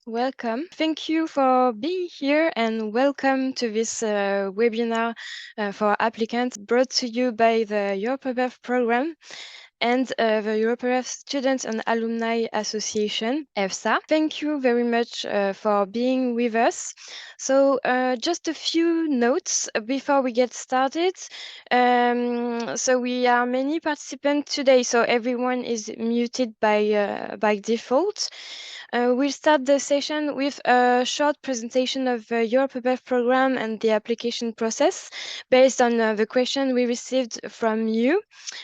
Welcome. Thank you for being here and welcome to this webinar for applicants brought to you by the Europubhealth program and the Europubhealth Students and Alumni Association, EPHSA. Thank you very much for being with us. So just a few notes before we get started. So we are many participants today, so everyone is muted by default. We'll start the session with a short presentation of the Europubhealth program and the application process based on the question we received from you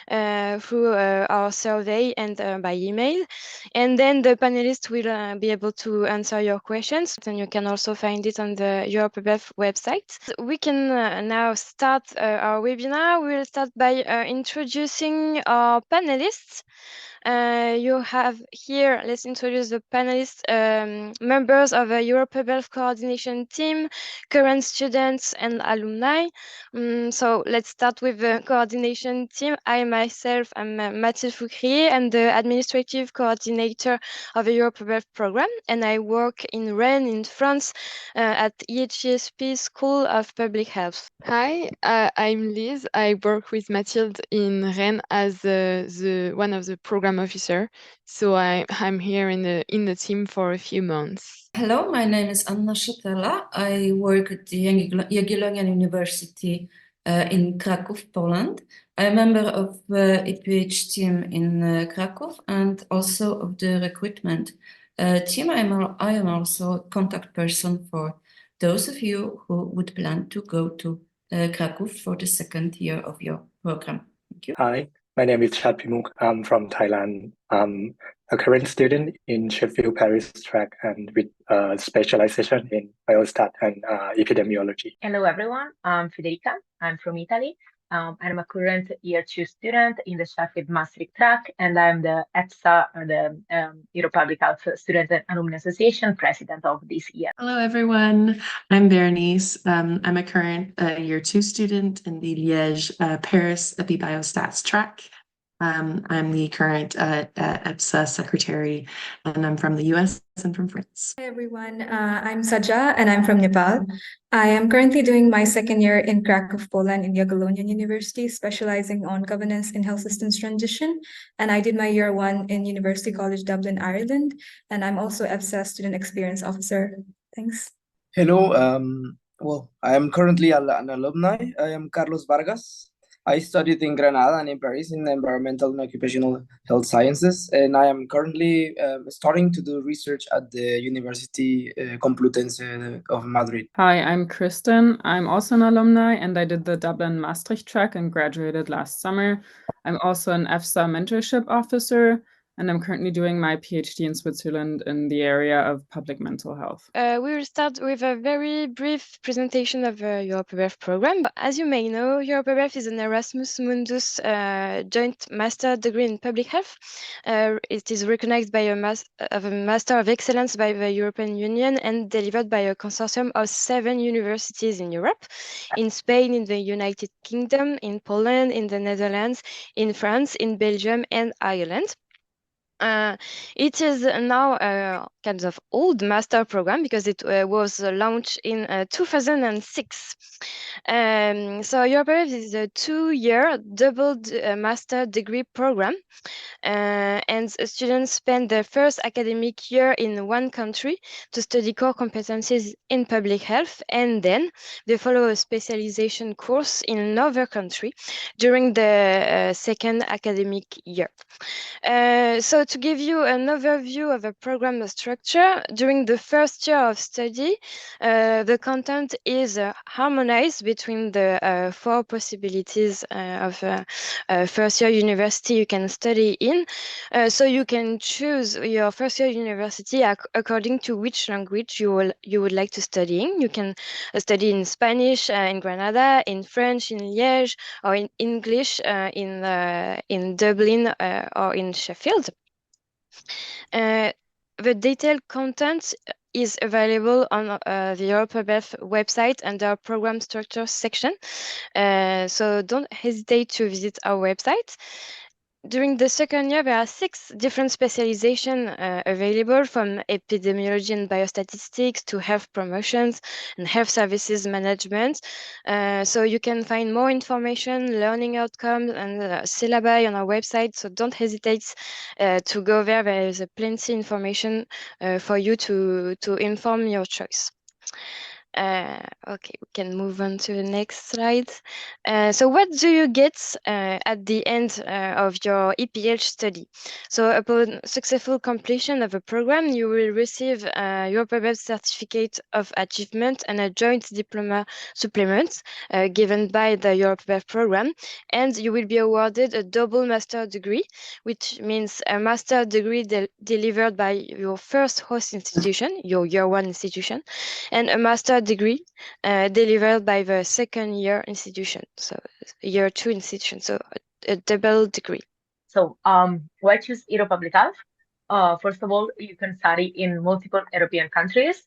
through our survey and by email. And then the panelists will be able to answer your questions, and you can also find it on the Europubhealth website. We can now start our webinar. We'll start by introducing our panelists. You have here, let's introduce the panelists, members of a Europubhealth coordination team, current students and alumni. So let's start with the coordination team. I myself am Mathilde Foucrier. I'm the administrative coordinator of the Europubhealth program, and I work in Rennes in France at EPHSA School of Public Health. Hi, I'm Liz. I work with Mathilde in Rennes as the one of the program officer. So I'm here in the team for a few months. Hello, my name is Anna Shatela. I work at the Jagiellonian University in Kraków, Poland. I'm a member of the EPH team in Kraków and also of the recruitment team. I am also a contact person for those of you who would plan to go to Kraków for the second year of your program. Thank you. Hi, my name is Chat Pimuk. I'm from Thailand. I'm a current student in Sheffield Paris track and with specialization in biostat and epidemiology. Hello, everyone. I'm Federica. I'm from Italy. I'm a current year 2 student in the Sheffield Maastricht track, and I'm the EPHSA, or the Europubhealth Students and Alumni Association president of this year. Hello, everyone. I'm Berenice. I'm a current year 2 student in the Liège Paris Epibiostats track. I'm the current EPHSA secretary, and I'm from the US and from France. Hi, everyone. I'm Saja, and I'm from Nepal. I am currently doing my second year in Kraków, Poland in Jagiellonian University, specializing on governance in health systems transition. And I did my year 1 in University College Dublin, Ireland. And I'm also EPHSA Student Experience Officer. Thanks. Hello. Well, I am currently an alumni. I am Carlos Vargas. I studied in Granada and in Paris in environmental and occupational health sciences, and I am currently starting to do research at the University Complutense of Madrid. Hi, I'm Kristen. I'm also an alumni, and I did the Dublin Maastricht track and graduated last summer. I'm also an EPHSA mentorship officer, and I'm currently doing my PhD in Switzerland in the area of public mental health. We will start with a very brief presentation of the Europubhealth program. As you may know, Europubhealth is an Erasmus Mundus joint master degree in public health. It is recognized by a Master of Excellence by the European Union and delivered by a consortium of 7 universities in Europe, in Spain, in the United Kingdom, in Poland, in the Netherlands, in France, in Belgium, and Ireland. It is now a kind of old master program because it was launched in 2006. So Europubhealth is a 2-year doubled master degree program, and students spend their first academic year in one country to study core competencies in public health, and then they follow a specialization course in another country during the second academic year. So to give you an overview of the program structure, during the first year of study, the content is harmonized between the 4 possibilities of first year university you can study in. So you can choose your first year university according to which language you would like to study in. You can study in Spanish in Granada, in French in Liège, or in English in Dublin or in Sheffield. The detailed content is available on the Europubhealth website under program structure section. So don't hesitate to visit our website. during the second year, there are 6 different specializations available, from epidemiology and biostatistics to health promotions and health services management. So you can find more information, learning outcomes, and syllabi on our website. So don't hesitate to go there. There is plenty information for you to inform your choice. Okay, we can move on to the next slide. So what do you get at the end of your EPH study? So upon successful completion of a program, you will receive your Europubhealth certificate of achievement and a joint diploma supplement given by the Europubhealth program, and you will be awarded a double master degree, which means a master degree delivered by your first host institution, your year 1 institution, and a master degree delivered by the second year institution, so year 2 institution, so a double degree. So why choose Europubhealth? First of all, you can study in multiple European countries.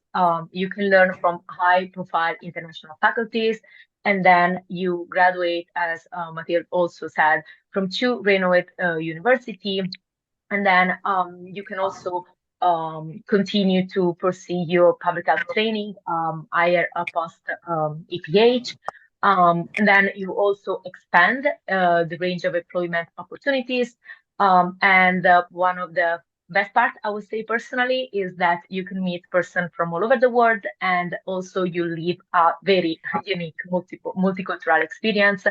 You can learn from high-profile international faculties, and then you graduate, as Mathilde also said, from 2 renowned universities. And then you can also continue to pursue your public health training, higher post EPH. And then you also expand the range of employment opportunities. And one of the best part, I would say personally, is that you can meet person from all over the world, and also you live a very unique multicultural experience.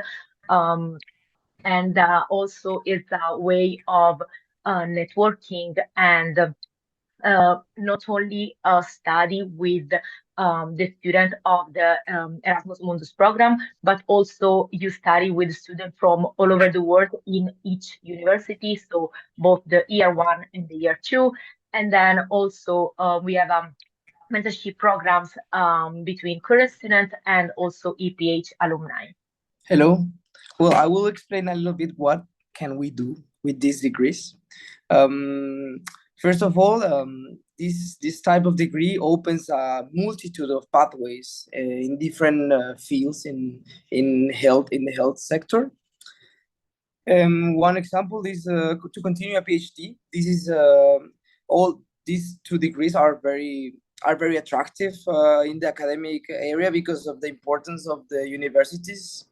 And also it's a way of networking and not only study with the student of the Erasmus Mundus program, but also you study with students from all over the world in each university, so both the year 1 and the year 2. And then also we have mentorship programs between current students and also EPH alumni. Hello. Well, I will explain a little bit what can we do with these degrees. First of all, this type of degree opens a multitude of pathways in different fields in the health sector. One example is to continue a PhD. This is all these 2 degrees are very attractive in the academic area because of the importance of the universities.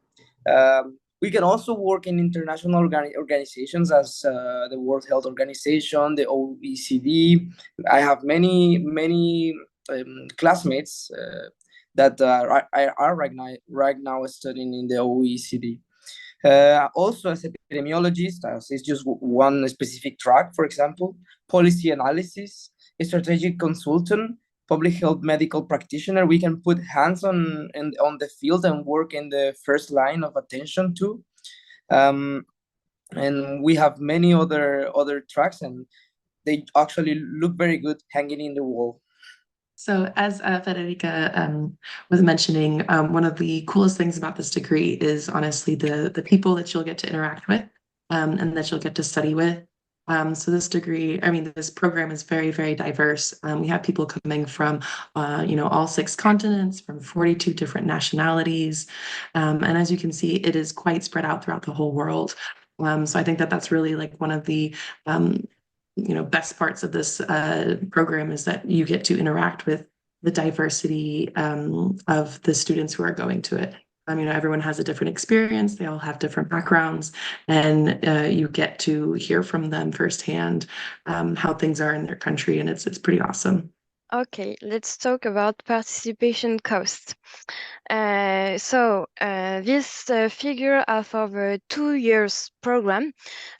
We can also work in international organizations as the World Health Organization, the OECD. I have many classmates that are right now studying in the OECD. Also, as epidemiologist, as it's just one specific track, for example, policy analysis, a strategic consultant, public health medical practitioner, we can put hands on the field and work in the first line of attention too. And we have many other tracks, and they actually look very good hanging in the wall. So as Federica was mentioning, one of the coolest things about this degree is honestly the people that you'll get to interact with and that you'll get to study with. So this degree, this program is very, very diverse. We have people coming from, all 6 continents, from 42 different nationalities. And as you can see, it is quite spread out throughout the whole world. So I think that that's really like one of the best parts of this program is that you get to interact with the diversity of the students who are going to it. Everyone has a different experience. They all have different backgrounds, and you get to hear from them firsthand how things are in their country, and it's pretty awesome. Okay, let's talk about participation costs. So this figure are for the 2 years program.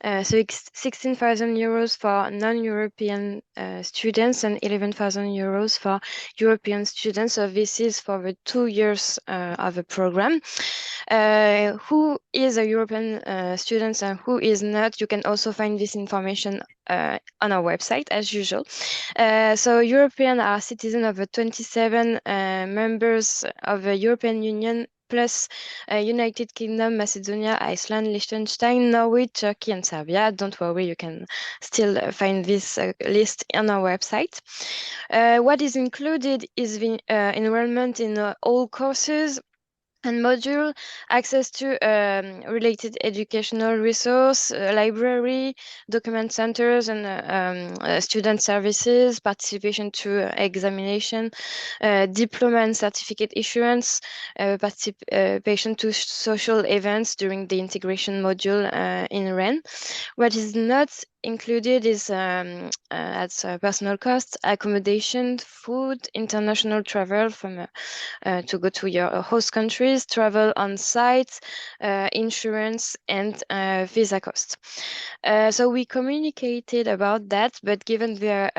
So it's 16,000 euros for non-European students and 11,000 euros for European students. So this is for the 2 years of the program. Who is a European student and who is not, you can also find this information on our website as usual. So European are citizens of the 27 members of the European Union plus United Kingdom, Macedonia, Iceland, Liechtenstein, Norway, Turkey, and Serbia. Don't worry, you can still find this list on our website. What is included is the enrollment in all courses, and module, access to related educational resource, library, document centers, and student services, participation to examination, diploma and certificate issuance, participation to social events during the integration module in REN. What is not included is at personal cost, accommodation, food, international travel from to go to your host countries, travel on site, insurance, and visa costs. So we communicated about that, but given the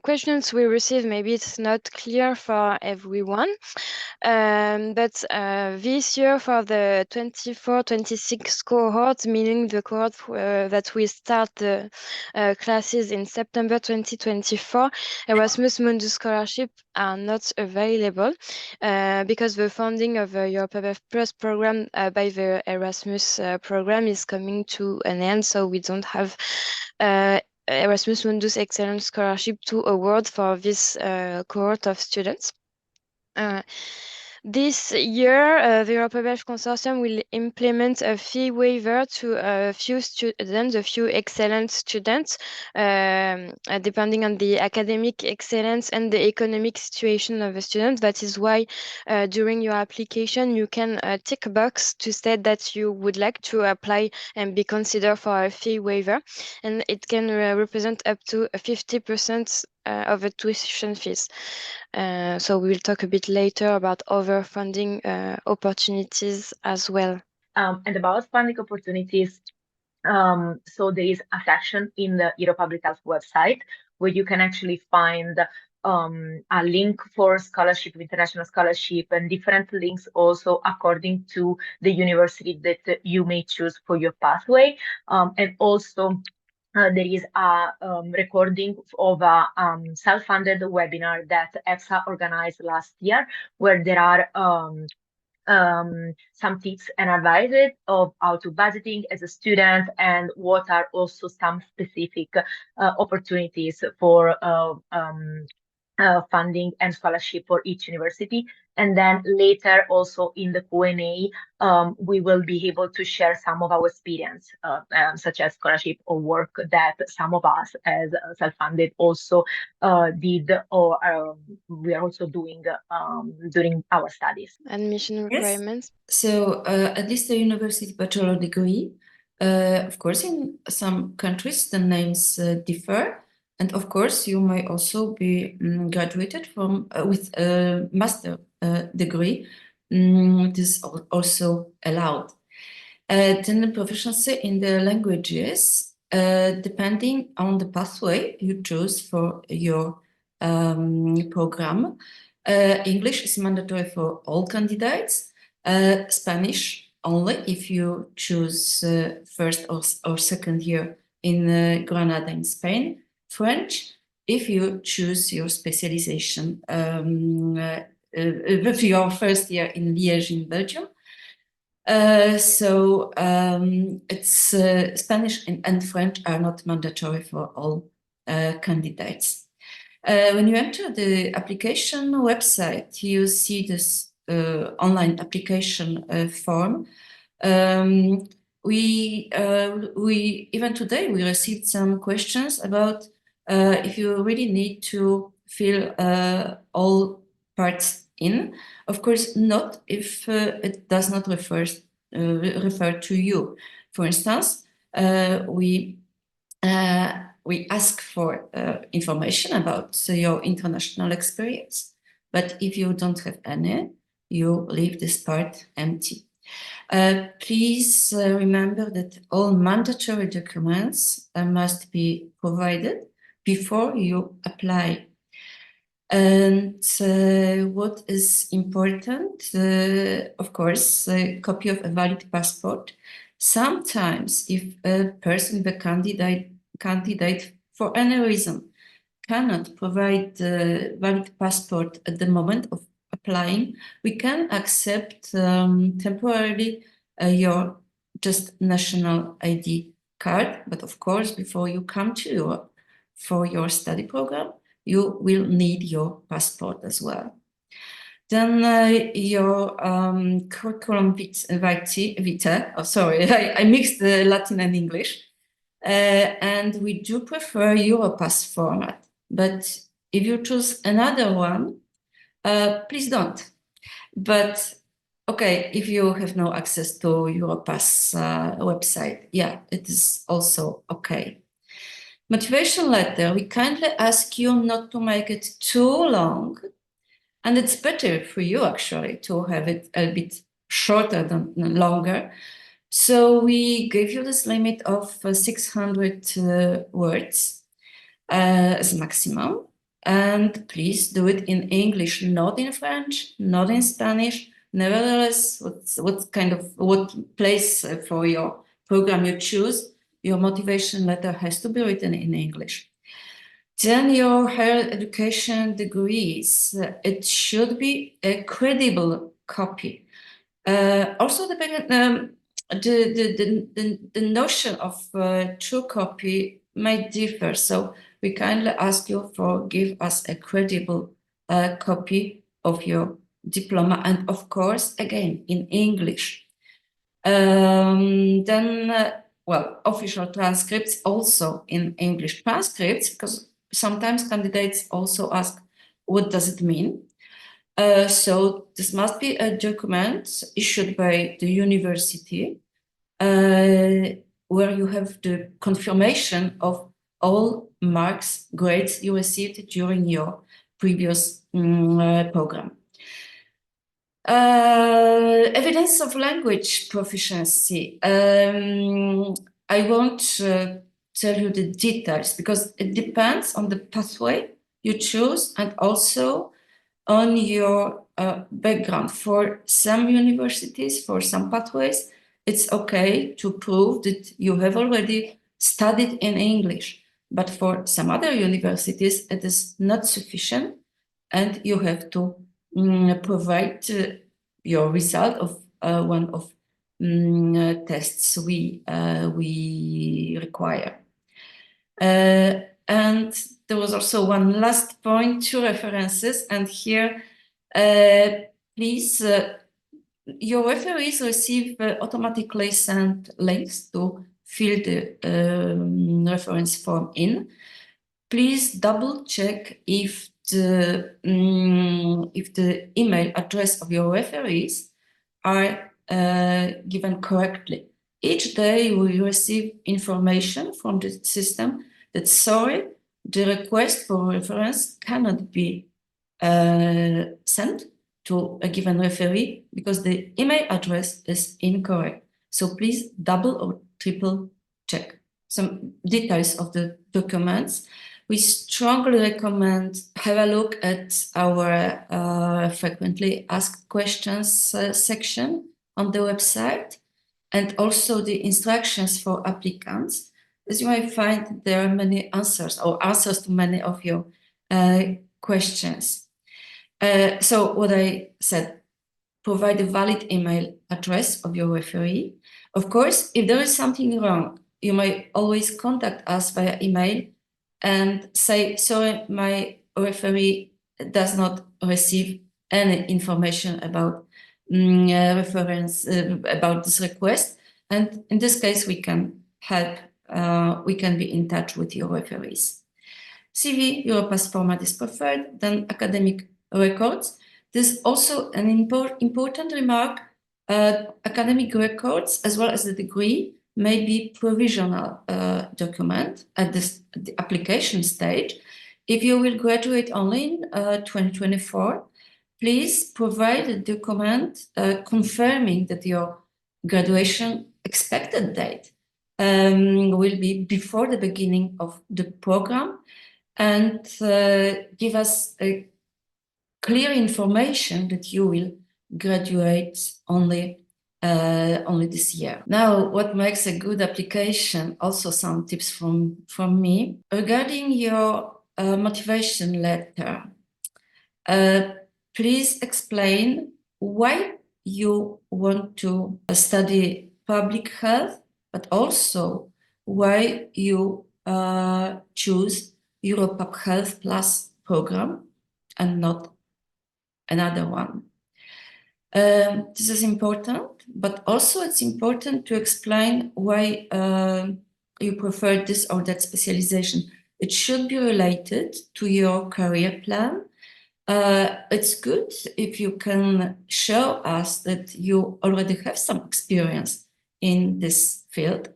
questions we received, maybe it's not clear for everyone. But this year for the 24-26 cohort, meaning the cohort that we start the classes in September 2024, Erasmus Mundus scholarship are not available because the funding of Europubhealth program by the Erasmus program is coming to an end, so we don't have Erasmus Mundus Excellence Scholarship to award for this cohort of students. This year, the Europubhealth Consortium will implement a fee waiver to a few students, a few excellent students, depending on the academic excellence and the economic situation of a student. That is why during your application, you can tick a box to state that you would like to apply and be considered for a fee waiver. And it can represent up to 50% of the tuition fees. So we'll talk a bit later about other funding opportunities as well. And about funding opportunities, so there is a section in the Europubhealth website where you can actually find a link for scholarship, international scholarship, and different links also according to the university that you may choose for your pathway. And also there is a recording of a self-funded webinar that EPHSA organized last year, where there are some tips and advices of how to budgeting as a student and what are also some specific opportunities for funding and scholarship for each university. And then later also in the Q&A, we will be able to share some of our experience, such as scholarship or work that some of us as self-funded also did, or we are also doing during our studies. Admission requirements. Yes. So at least the university bachelor degree, of course, in some countries the names differ. And of course, you may also be graduated from with a master degree. It is also allowed. Then the proficiency in the languages, depending on the pathway you choose for your program. English is mandatory for all candidates. Spanish only if you choose first or second year in Granada in Spain. French, if you choose your specialization with your first year in Liège in Belgium. So it's Spanish and French are not mandatory for all candidates. When you enter the application website, you see this online application form. We even today we received some questions about if you really need to fill all parts in. Of course, not if it does not refer to you. For instance, we ask for information about your international experience, but if you don't have any, you leave this part empty. Please remember that all mandatory documents must be provided before you apply. And what is important, of course, a copy of a valid passport. Sometimes if a person, the candidate for any reason cannot provide the valid passport at the moment of applying, we can accept temporarily your just national ID card. But of course, before you come to Europe for your study program, you will need your passport as well. Then your curriculum vitae. Oh, sorry, I mixed the Latin and English. And we do prefer Europass format. But if you choose another one, please don't. But okay, if you have no access to Europass website, yeah, it is also okay. Motivation letter, we kindly ask you not to make it too long. And it's better for you, actually, to have it a bit shorter than longer. So we gave you this limit of 600 words as maximum. And please do it in English, not in French, not in Spanish. Nevertheless, what place for your program you choose, your motivation letter has to be written in English. Then your higher education degrees, it should be a credible copy. Also, the notion of true copy may differ, so we kindly ask you for give us a credible copy of your diploma, and of course, again, in English. Well, official transcripts also in English transcripts, because sometimes candidates also ask, what does it mean? So this must be a document issued by the university where you have the confirmation of all marks, grades you received during your previous program. Evidence of language proficiency. I won't tell you the details because it depends on the pathway you choose and also on your background. For some universities, for some pathways, it's okay to prove that you have already studied in English. But for some other universities, it is not sufficient and you have to provide your result of one of tests we require. And there was also one last point, 2 references, and here, please, your referees receive automatically sent links to fill the reference form in. Please double check if the email address of your referees are given correctly. Each day we receive information from the system that, sorry, the request for reference cannot be sent to a given referee because the email address is incorrect. So please double or triple check. Some details of the documents. We strongly recommend have a look at our frequently asked questions section on the website and also the instructions for applicants. As you might find, there are many answers or answers to many of your questions. So what I said, provide a valid email address of your referee. Of course, if there is something wrong, you may always contact us via email and say, sorry, my referee does not receive any information about reference about this request. And in this case, we can help, we can be in touch with your referees. CV, Europass format is preferred, then academic records. This is also an important remark. Academic records, as well as the degree, may be provisional document at the application stage. If you will graduate only in 2024, please provide a document confirming that your graduation expected date will be before the beginning of the program and give us a clear information that you will graduate only this year. Now, what makes a good application? Also some tips from me. Regarding your motivation letter, please explain why you want to study public health, but also why you choose EuroPubhealth Plus program and not another one. This is important, but also it's important to explain why you prefer this or that specialization. It should be related to your career plan. It's good if you can show us that you already have some experience in this field,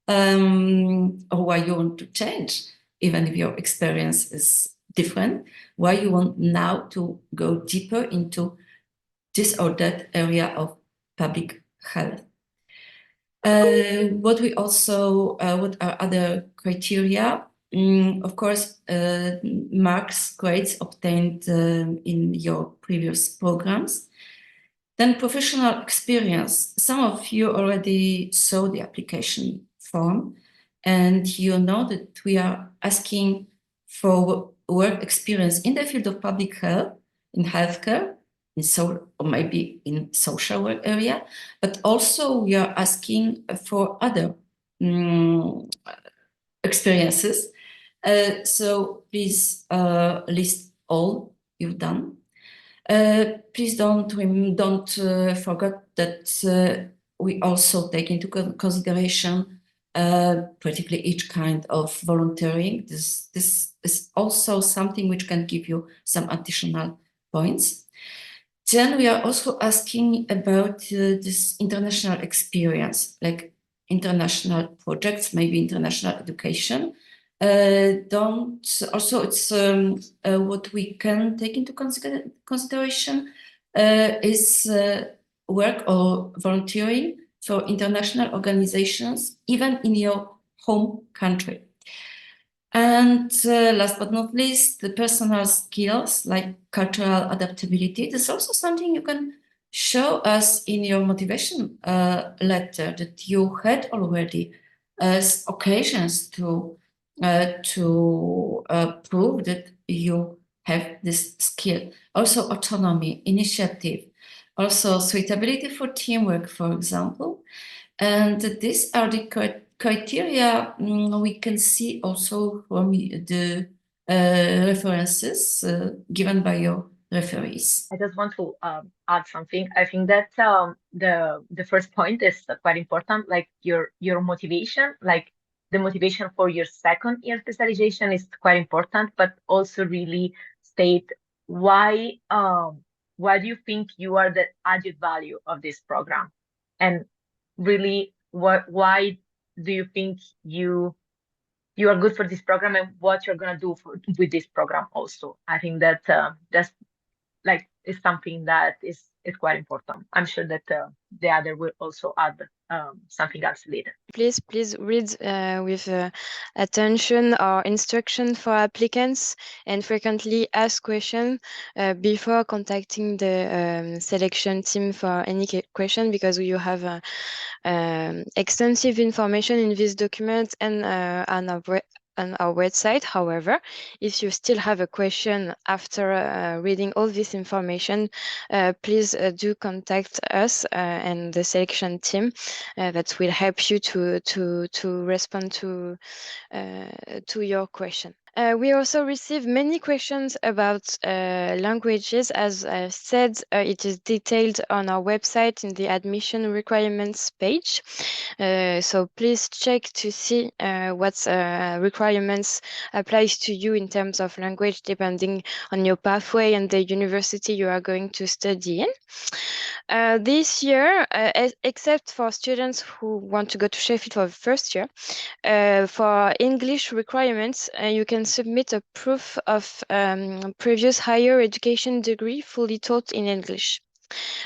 or why you want to change, even if your experience is different, why you want now to go deeper into this or that area of public health. What are other criteria? Of course, marks, grades obtained in your previous programs. Then professional experience. Some of you already saw the application form, and you know that we are asking for work experience in the field of public health, in healthcare, or maybe in social work area, but also we are asking for other experiences. So please list all you've done. Please don't forget that we also take into consideration particularly each kind of volunteering. This is also something which can give you some additional points. Then we are also asking about this international experience, like international projects, maybe international education. Also, it's what we can take into consideration is work or volunteering for international organizations, even in your home country. And last but not least, the personal skills like cultural adaptability. This is also something you can show us in your motivation letter, that you had already occasions to prove that you have this skill. Also autonomy, initiative, also suitability for teamwork, for example. And these are the criteria we can see also from the references given by your referees. I just want to add something. I think that the first point is quite important, like your motivation, like the motivation for your second year specialization is quite important, but also really state why do you think you are the added value of this program, and really why do you think you are good for this program and what you're gonna do with this program also. I think that that's like is something that is quite important. I'm sure that the other will also add something else later. Please read with attention our instruction for applicants and frequently ask questions before contacting the selection team for any question, because you have extensive information in this document and on our website. However, if you still have a question after reading all this information, please do contact us and the selection team that will help you to respond to your question. We also receive many questions about languages. As I said, it is detailed on our website in the admission requirements page. So please check to see what requirements applies to you in terms of language, depending on your pathway and the university you are going to study in. This year, except for students who want to go to Sheffield for the first year, for English requirements, you can submit a proof of previous higher education degree fully taught in English.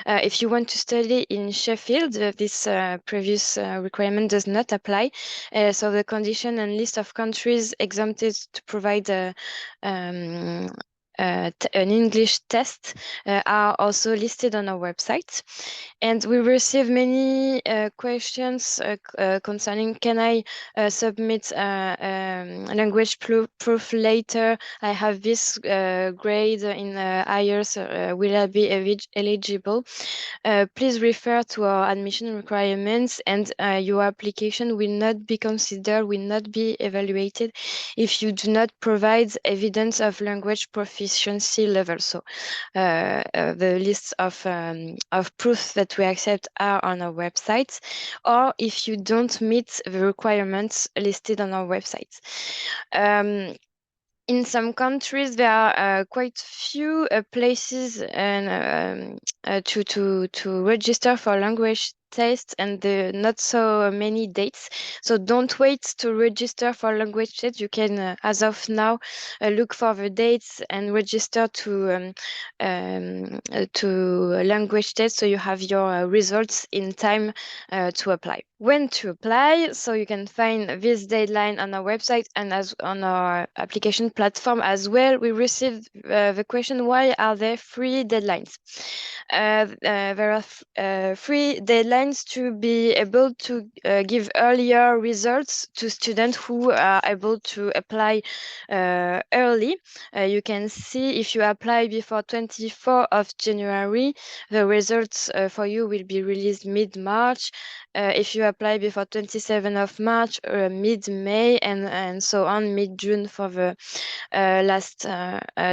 If you want to study in Sheffield, this previous requirement does not apply. So the condition and list of countries exempted to provide an English test are also listed on our website. And we receive many questions concerning, can I submit language proof later? I have this grade in IELTS, will I be eligible? Please refer to our admission requirements, and your application will not be considered, will not be evaluated if you do not provide evidence of language proficiency. proficiency level. So the list of proofs that we accept are on our website, or if you don't meet the requirements listed on our website. In some countries, there are quite few places and to register for language tests, and not so many dates. So don't wait to register for language tests. You can, as of now, look for the dates and register to language tests, so you have your results in time to apply. When to apply? So you can find this deadline on our website and as on our application platform as well. We received the question, why are there 3 deadlines? There are 3 deadlines to be able to give earlier results to students who are able to apply early. You can see if you apply before 24th of January, the results for you will be released mid-March. If you apply before 27th of March, mid-May, and so on, mid-June for the last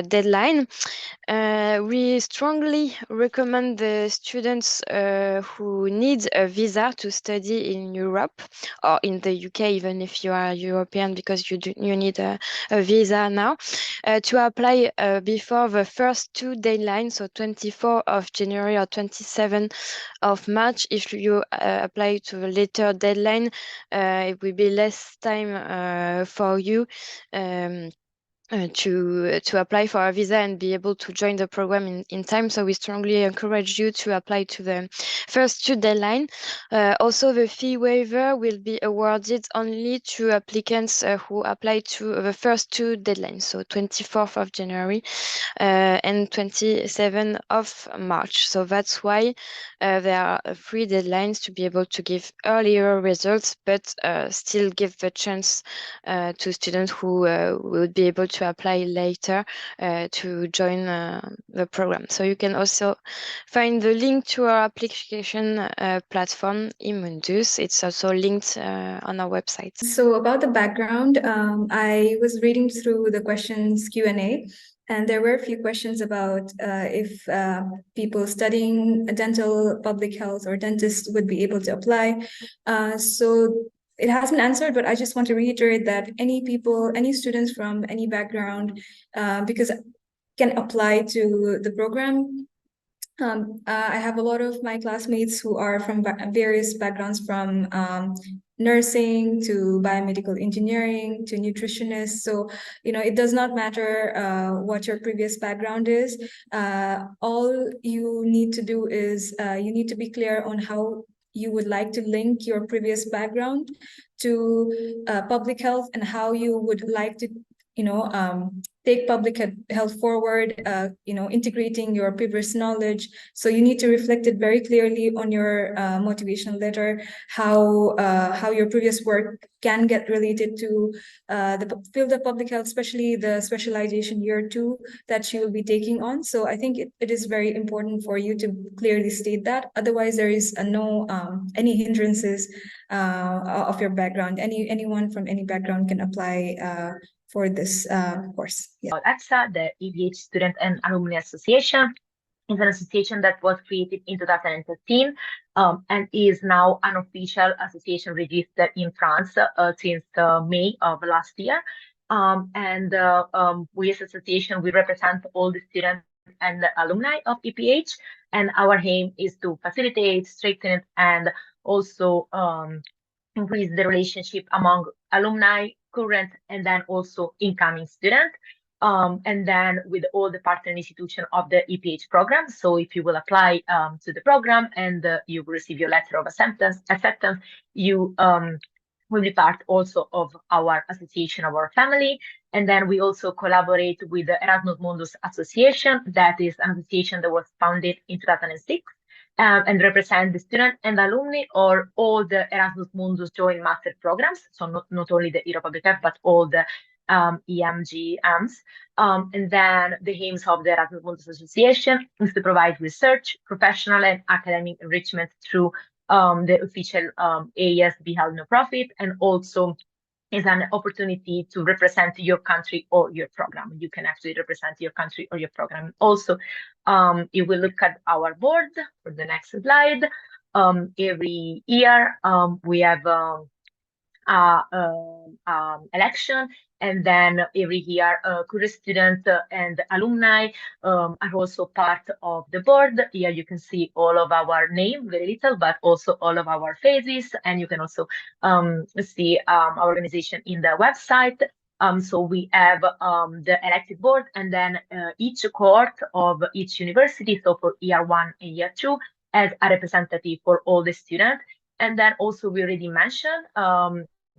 deadline. We strongly recommend the students who need a visa to study in Europe or in the UK, even if you are European, because you need a visa now, to apply before the first 2 deadlines, so 24th of January or 27th of March. If you apply to the later deadline, it will be less time for you to apply for a visa and be able to join the program in time. So we strongly encourage you to apply to the first 2 deadlines. Also, the fee waiver will be awarded only to applicants who apply to the first 2 deadlines, so 24th of January and 27th of March. So that's why there are 3 deadlines to be able to give earlier results, but still give the chance to students who would be able to apply later to join the program. So you can also find the link to our application platform, eMundus. It's also linked on our website. So about the background, I was reading through the questions Q&A, and there were a few questions about if people studying dental, public health, or dentists would be able to apply. So it has been answered, but I just want to reiterate that any students from any background, because can apply to the program. I have a lot of my classmates who are from various backgrounds, from nursing to biomedical engineering to nutritionists. So, it does not matter what your previous background is. All you need to do is you need to be clear on how you would like to link your previous background to public health, and how you would like to take public health forward, integrating your previous knowledge. So you need to reflect it very clearly on your motivational letter, how your previous work can get related to the field of public health, especially the specialization year 2 that you will be taking on. So I think it is very important for you to clearly state that. Otherwise, there is no any hindrances of your background. Anyone from any background can apply for this course. Yeah. EPHSA, the EPH Student and Alumni Association, is an association that was created in 2013 and is now an official association registered in France since May of last year. We as association, we represent all the students and the alumni of EPH, and our aim is to facilitate, strengthen, and also increase the relationship among alumni, current, and then also incoming students. And then with all the partner institutions of the EPH program. So if you will apply to the program and you will receive your letter of acceptance, you will be part also of our association, of our family. And then we also collaborate with the Erasmus Mundus Association. That is an association that was founded in 2006. And represent the student and alumni or all the Erasmus Mundus joint master programs. So not only the Europubhealth, but all the EMGMs. And then the aims of the Erasmus Mundus Association is to provide research, professional and academic enrichment through the official AES Be Held No Profit, and also is an opportunity to represent your country or your program. You can actually represent your country or your program. Also, if we look at our board for the next slide, every year we have election, and then every year current students and alumni are also part of the board. Here you can see all of our name, very little, but also all of our faces, and you can also see our organization in the website. So we have the elected board, and then each cohort of each university, so for year 1 and year 2, has a representative for all the students. And then also we already mentioned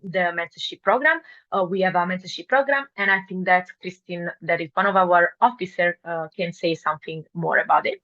the mentorship program. We have a mentorship program, and I think that Christine, that is one of our officers, can say something more about it.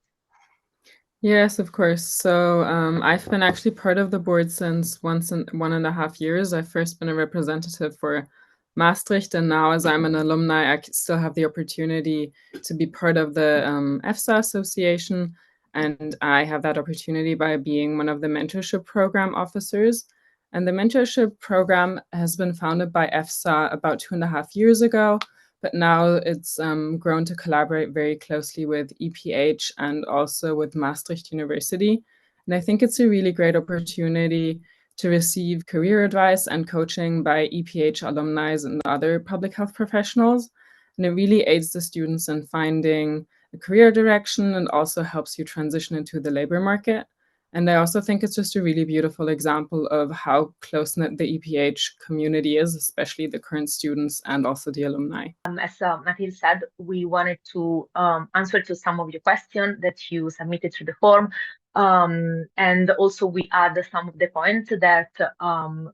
Yes, of course. So I've been actually part of the board since 1.5 years. I've first been a representative for Maastricht, and now as I'm an alumni, I still have the opportunity to be part of the EPHSA association, and I have that opportunity by being one of the mentorship program officers. And the mentorship program has been founded by EPHSA about 2.5 years ago, but now it's grown to collaborate very closely with EPH and also with Maastricht University. And I think it's a really great opportunity to receive career advice and coaching by EPH alumni and other public health professionals. And it really aids the students in finding a career direction and also helps you transition into the labor market. And I also think it's just a really beautiful example of how close-knit the EPH community is, especially the current students and also the alumni. As Mathilde said, we wanted to answer to some of your questions that you submitted through the form. And also we add some of the points that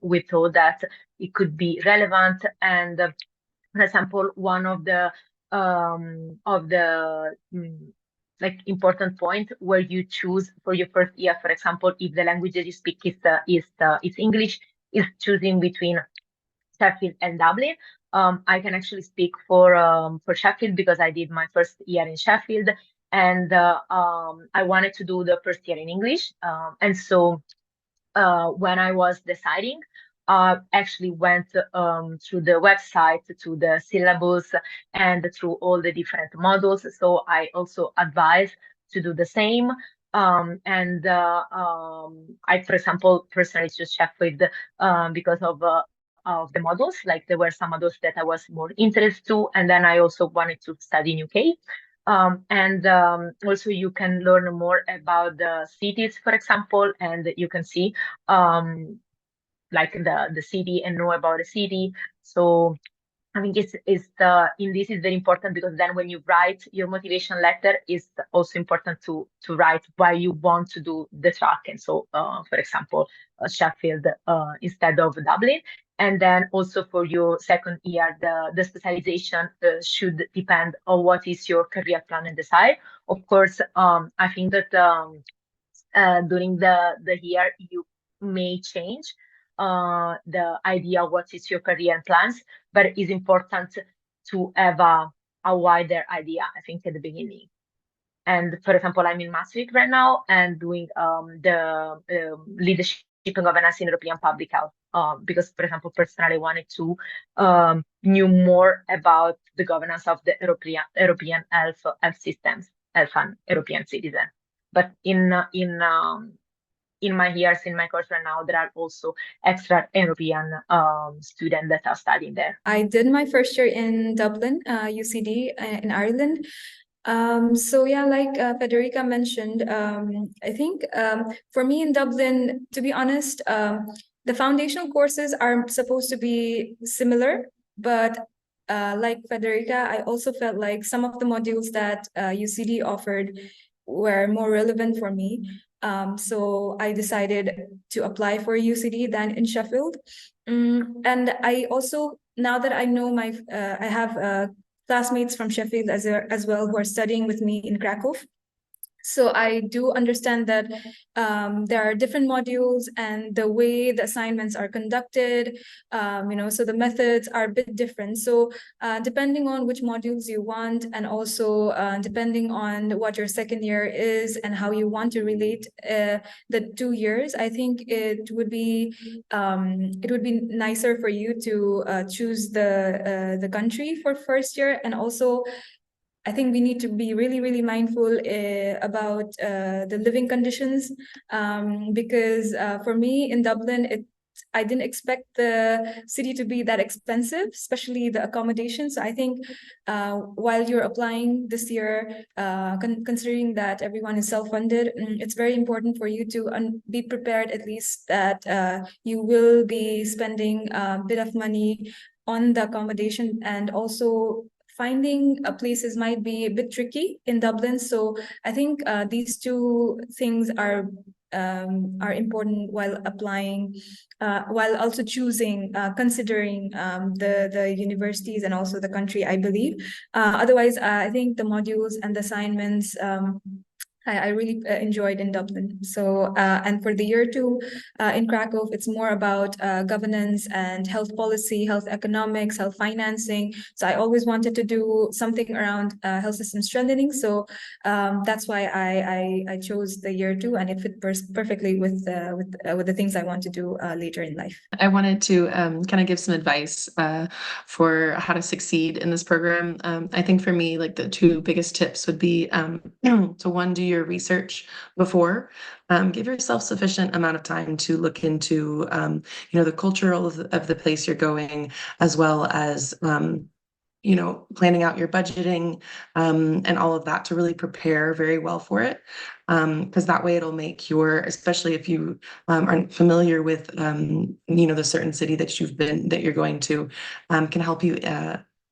we thought that it could be relevant. And for example, one of the like important point where you choose for your first year, for example, if the language that you speak is English, is choosing between Sheffield and Dublin. I can actually speak for Sheffield because I did my first year in Sheffield, and I wanted to do the first year in English. And so when I was deciding, actually went through the website, to the syllabus, and through all the different models. So I also advise to do the same. I, for example, personally chose Sheffield because of the models. Like there were some models that I was more interested to, and then I also wanted to study in UK. Also you can learn more about the cities, for example, and you can see like the city and know about the city. So I think this is very important, because then when you write your motivation letter, it's also important to write why you want to do the track. And so, for example, Sheffield instead of Dublin. And then also for your second year, the specialization should depend on what is your career plan and desire. Of course, I think that during the year you may change the idea what is your career plans, but it is important to have a wider idea, I think, at the beginning. And for example, I'm in Maastricht right now and doing the leadership and governance in European public health, because, for example, personally wanted to knew more about the governance of the European health systems as an European citizen. But in my years in my course right now, there are also extra European students that are studying there. I did my first year in Dublin, UCD in Ireland. So yeah, like Federica mentioned, I think for me in Dublin, to be honest, the foundational courses are supposed to be similar, but like Federica, I also felt like some of the modules that UCD offered were more relevant for me. So I decided to apply for UCD than in Sheffield. And I also, now that I know I have classmates from Sheffield as well who are studying with me in Krakow. So I do understand that there are different modules and the way the assignments are conducted, so the methods are a bit different. So depending on which modules you want, and also depending on what your second year is and how you want to relate the 2 years, I think it would be nicer for you to choose the country for first year. And also I think we need to be really, really mindful about the living conditions, because for me in Dublin, I didn't expect the city to be that expensive, especially the accommodation. So I think while you're applying this year, considering that everyone is self-funded, it's very important for you to be prepared at least that you will be spending a bit of money on the accommodation, and also finding places might be a bit tricky in Dublin. So I think these two things are important while applying, while also choosing, considering the universities and also the country, I believe. Otherwise, I think the modules and the assignments I really enjoyed in Dublin. So, and for the year 2 in Krakow, it's more about governance and health policy, health economics, health financing. So I always wanted to do something around health system strengthening. So that's why I chose the year 2, and it fit perfectly with the things I want to do later in life. I wanted to kind of give some advice for how to succeed in this program. I think for me, like the 2 biggest tips would be to one, do your research before. Give yourself sufficient amount of time to look into the cultural of the place you're going, as well as planning out your budgeting and all of that to really prepare very well for it. Because that way it'll make especially if you aren't familiar with, the certain city that you're going to, can help you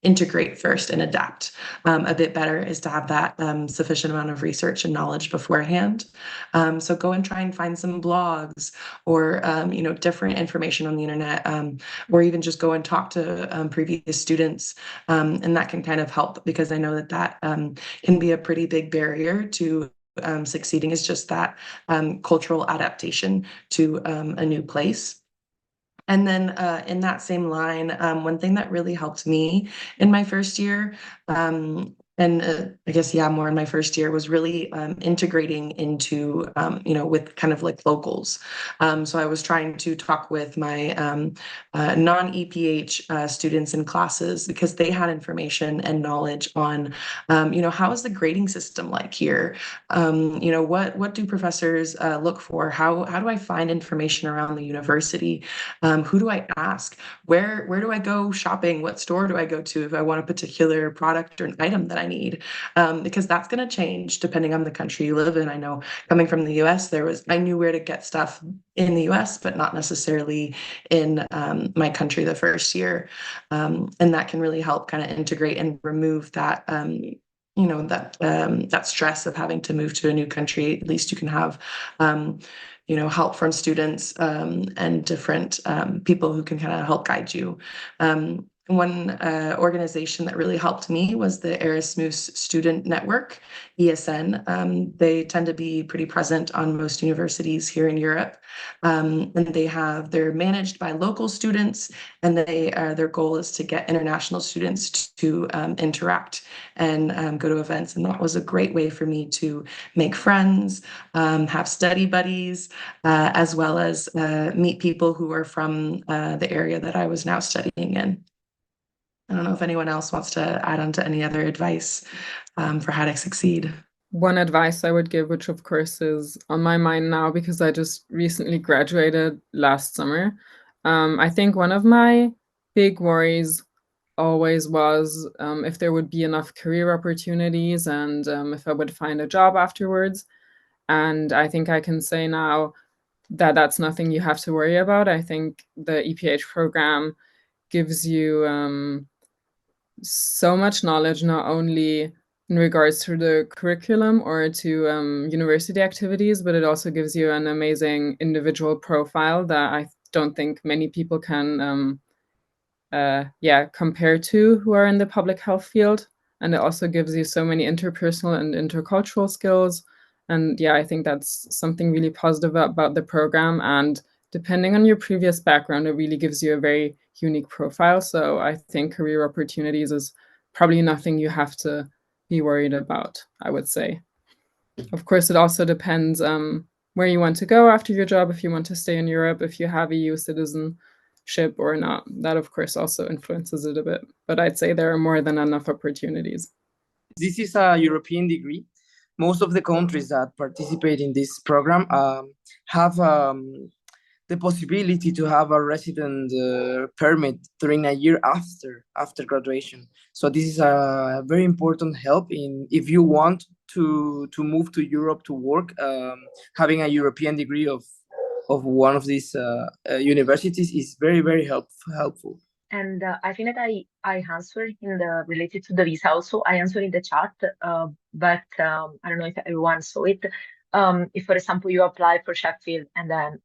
integrate first and adapt a bit better, is to have that sufficient amount of research and knowledge beforehand. So go and try and find some blogs or, different information on the internet, or even just go and talk to previous students. And that can kind of help, because I know that can be a pretty big barrier to succeeding, is just that cultural adaptation to a new place. And then in that same line, one thing that really helped me in my first year, and I guess, more in my first year, was really integrating into, with kind of like locals. So I was trying to talk with my non-EPH students in classes, because they had information and knowledge on, how is the grading system like here? What do professors look for? How do I find information around the university? Who do I ask? Where do I go shopping? What store do I go to if I want a particular product or an item that I need? Because that's going to change depending on the country you live in. I know, coming from the US, I knew where to get stuff in the US, but not necessarily in my country the first year. And that can really help kind of integrate and remove that that stress of having to move to a new country. At least you can have help from students and different people who can kind of help guide you. One organization that really helped me was the Erasmus Student Network, ESN. They tend to be pretty present on most universities here in Europe. And they're managed by local students, and their goal is to get international students to interact and go to events. And that was a great way for me to make friends, have study buddies, as well as meet people who are from the area that I was now studying in. I don't know if anyone else wants to add on to any other advice for how to succeed. One advice I would give, which of course is on my mind now because I just recently graduated last summer. I think one of my big worries always was if there would be enough career opportunities and if I would find a job afterwards. And I think I can say now that that's nothing you have to worry about. I think the EPH program gives you so much knowledge, not only in regards to the curriculum or to university activities, but it also gives you an amazing individual profile that I don't think many people can compare to who are in the public health field. And it also gives you so many interpersonal and intercultural skills. And yeah, I think that's something really positive about the program. And depending on your previous background, it really gives you a very unique profile. So I think career opportunities is probably nothing you have to be worried about, I would say. Of course, it also depends where you want to go after your job, if you want to stay in Europe, if you have EU citizenship or not. That, of course, also influences it a bit. But I'd say there are more than enough opportunities. This is a European degree. Most of the countries that participate in this program have the possibility to have a resident permit during a year after graduation. So this is a very important help in if you want to move to Europe to work. Having a European degree of one of these universities is very helpful. And I think that I answered in the related to the visa also. I answered in the chat, but I don't know if everyone saw it. If, for example, you apply for Sheffield and then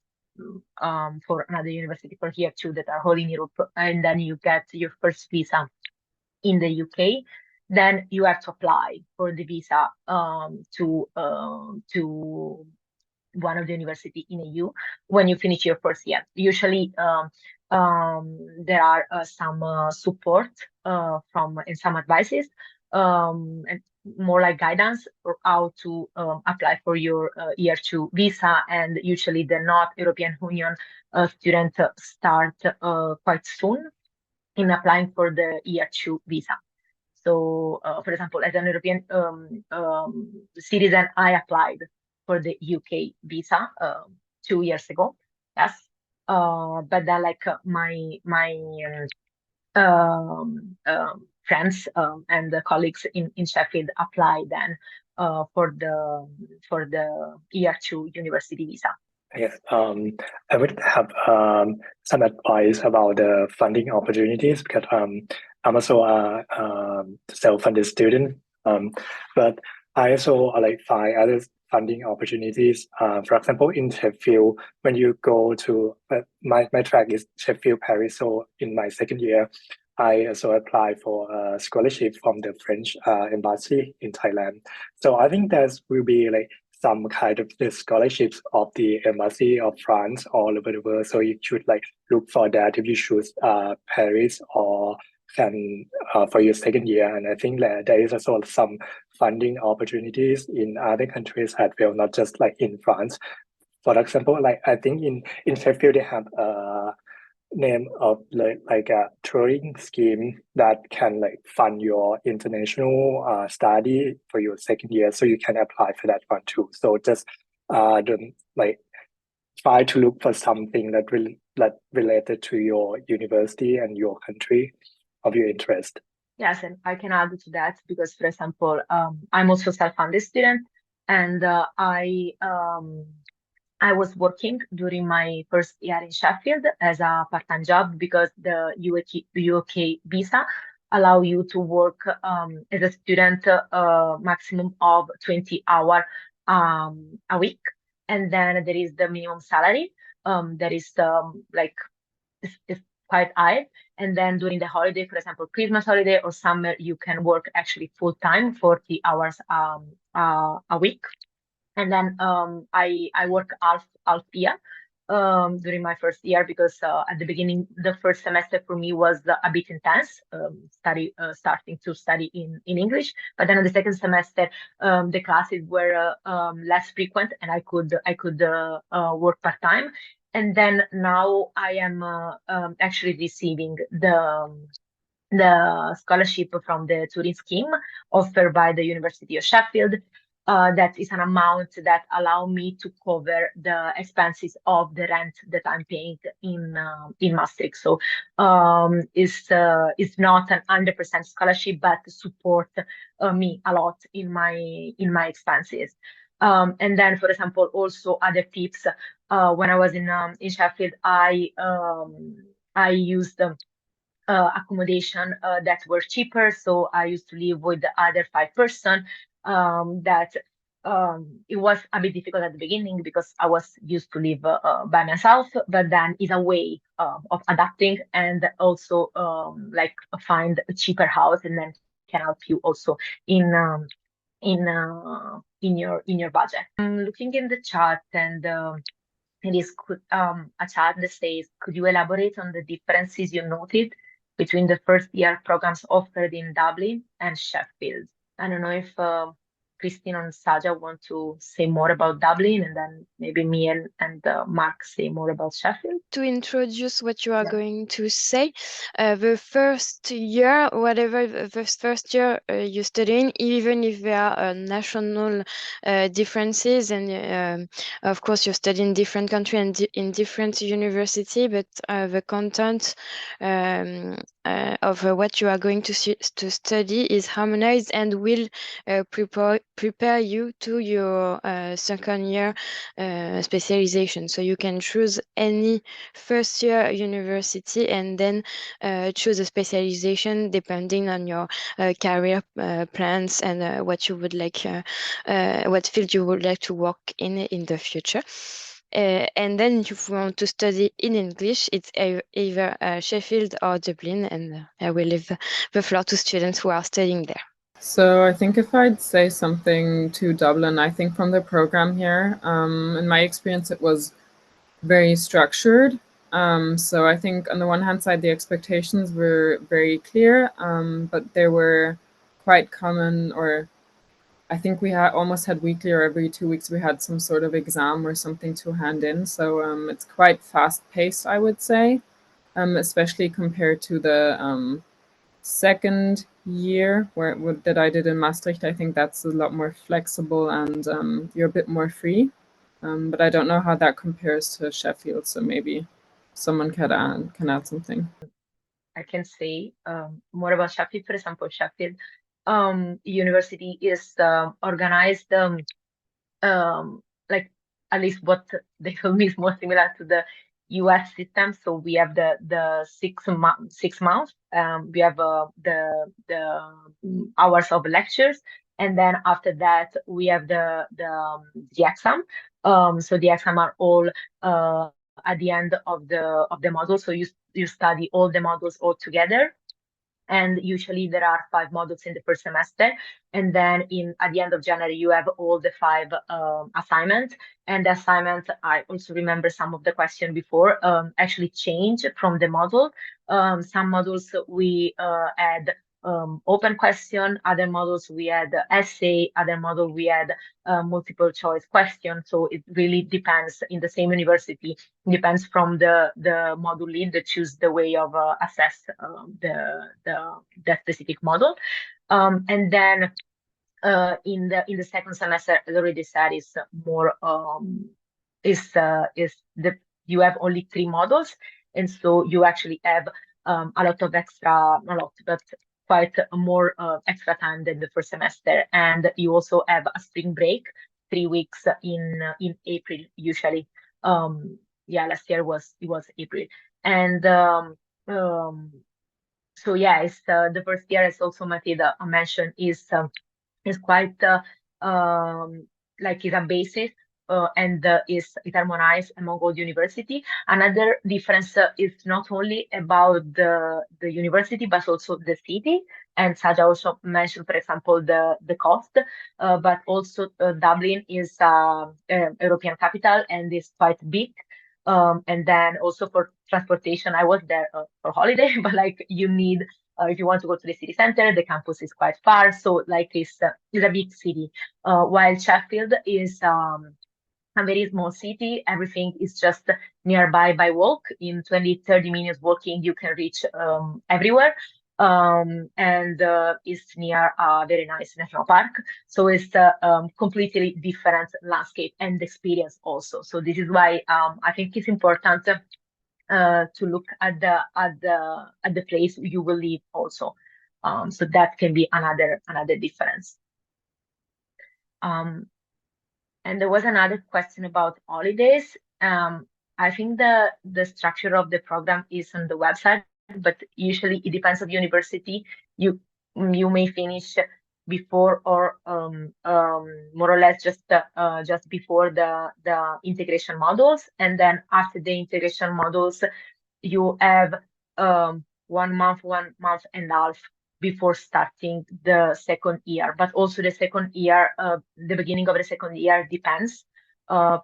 for another university for here too that are all in Europe, and then you get your first visa in the UK, then you have to apply for the visa to one of the university in EU when you finish your first year. Usually there are some support from and some advices and more like guidance or how to apply for your year 2 visa, and usually the not European Union students start quite soon in applying for the year 2 visa. So, for example, as an European citizen, I applied for the UK visa 2 years ago. Yes, but then like my friends and the colleagues in Sheffield applied then for the year 2 university visa. Yes, I would have some advice about the funding opportunities because I'm also a self-funded student, but I also like find other funding opportunities. For example, in Sheffield, when you go to my track is Sheffield Paris, so in my second year, I also applied for a scholarship from the French embassy in Thailand. So I think that will be like some kind of the scholarships of the embassy of France all over the world. So you should like look for that if you choose Paris or can for your second year. And I think that there is also some funding opportunities in other countries as well, not just like in France. For example, like I think in Sheffield they have name of like a touring scheme that can like fund your international study for your second year, so you can apply for that one too. So just don't like try to look for something that related to your university and your country of your interest. Yes, and I can add to that because, for example, I'm also self-funded student, and I was working during my first year in Sheffield as a part-time job because the UK visa allow you to work as a student maximum of 20 hours a week, and then there is the minimum salary that is like is quite high. And then during the holiday, for example, Christmas holiday or summer, you can work actually full time, 40 hours a week. And then I work half year during my first year because at the beginning, the first semester for me was a bit intense, starting to study in English. But then in the second semester, the classes were less frequent, and I could work part time. And then now I am actually receiving the scholarship from the touring scheme offered by the University of Sheffield. That is an amount that allow me to cover the expenses of the rent that I'm paying in Maastricht. So it's not an 100% scholarship, but support me a lot in my expenses. And then, for example, also other tips. When I was in Sheffield, I used accommodation that were cheaper. So I used to live with the other 5 person. It was a bit difficult at the beginning because I was used to live by myself, but then it's a way of adapting and also like find a cheaper house, and then can help you also in in your budget. I'm looking in the chat, and it is a chat that says, could you elaborate on the differences you noted between the first year programs offered in Dublin and Sheffield? I don't know if Christine and Saja want to say more about Dublin, and then maybe me and Mark say more about Sheffield. To introduce what you are going to say, the first year, whatever the first year you study in, even if there are national differences, and of course you study in different country and in different university, but the content of what you are going to study is harmonized and will prepare you to your second year specialization. So you can choose any first year university and then choose a specialization depending on your career plans and what you would like, what field you would like to work in the future. And then if you want to study in English, it's either Sheffield or Dublin, and I will leave the floor to students who are studying there. So I think if I'd say something to Dublin, I think from the program here, in my experience, it was very structured. So I think on the one hand side, the expectations were very clear, but they were quite common, or I think we almost had weekly or every 2 weeks we had some sort of exam or something to hand in. So it's quite fast paced, I would say, especially compared to the second year that I did in Maastricht. I think that's a lot more flexible and you're a bit more free. But I don't know how that compares to Sheffield. So maybe someone can add something. I can say more about Sheffield. For example, Sheffield University is organized like, at least what they told me is more similar to the US system. So we have the 6 months. We have the hours of lectures, and then after that we have the exam. So the exam are all at the end of the module. So you study all the modules all together. And usually there are 5 modules in the first semester, and then at the end of January you have all the 5 assignments. And the assignments, I also remember some of the questions before actually change from the module. Some modules we had open question, other models we had essay, other model we had multiple choice question. So it really depends. In the same university, depends from the module lead that choose the way of assess the specific model. And then in the second semester, as already said, is more you have only 3 models, and so you actually have but quite more extra time than the first semester. And you also have a spring break, 3 weeks in April usually. Last year it was April. And so yeah, it's the first year, as also Matilda mentioned, is quite like is a basis and is harmonized among all university. Another difference is not only about the university, but also the city. And Saja also mentioned, for example, the cost, but also Dublin is European capital and is quite big. And then also for transportation, I was there for holiday, but like you need, if you want to go to the city center, the campus is quite far. So like it's a big city, while Sheffield is a very small city. Everything is just nearby by walk. In 20-30 minutes walking, you can reach everywhere. And it's near a very nice national park. So it's a completely different landscape and experience also. So this is why I think it's important to look at the place you will live also. So that can be another difference. And there was another question about holidays. I think the structure of the program is on the website, but usually it depends on the university. You may finish before or more or less just before the integration modules, and then after the integration modules, you have 1 month and a half before starting the second year. But also the second year, the beginning of the second year depends.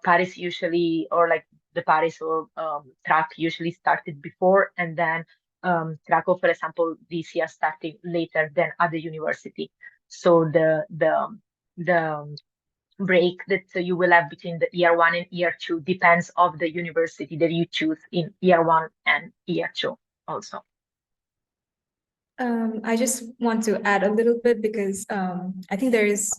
Paris usually, or like the Paris or track usually started before, and then Krakow, for example, this year started later than other university. So the break that you will have between the year 1 and year 2 depends of the university that you choose in year 1 and year 2 also. I just want to add a little bit because I think there is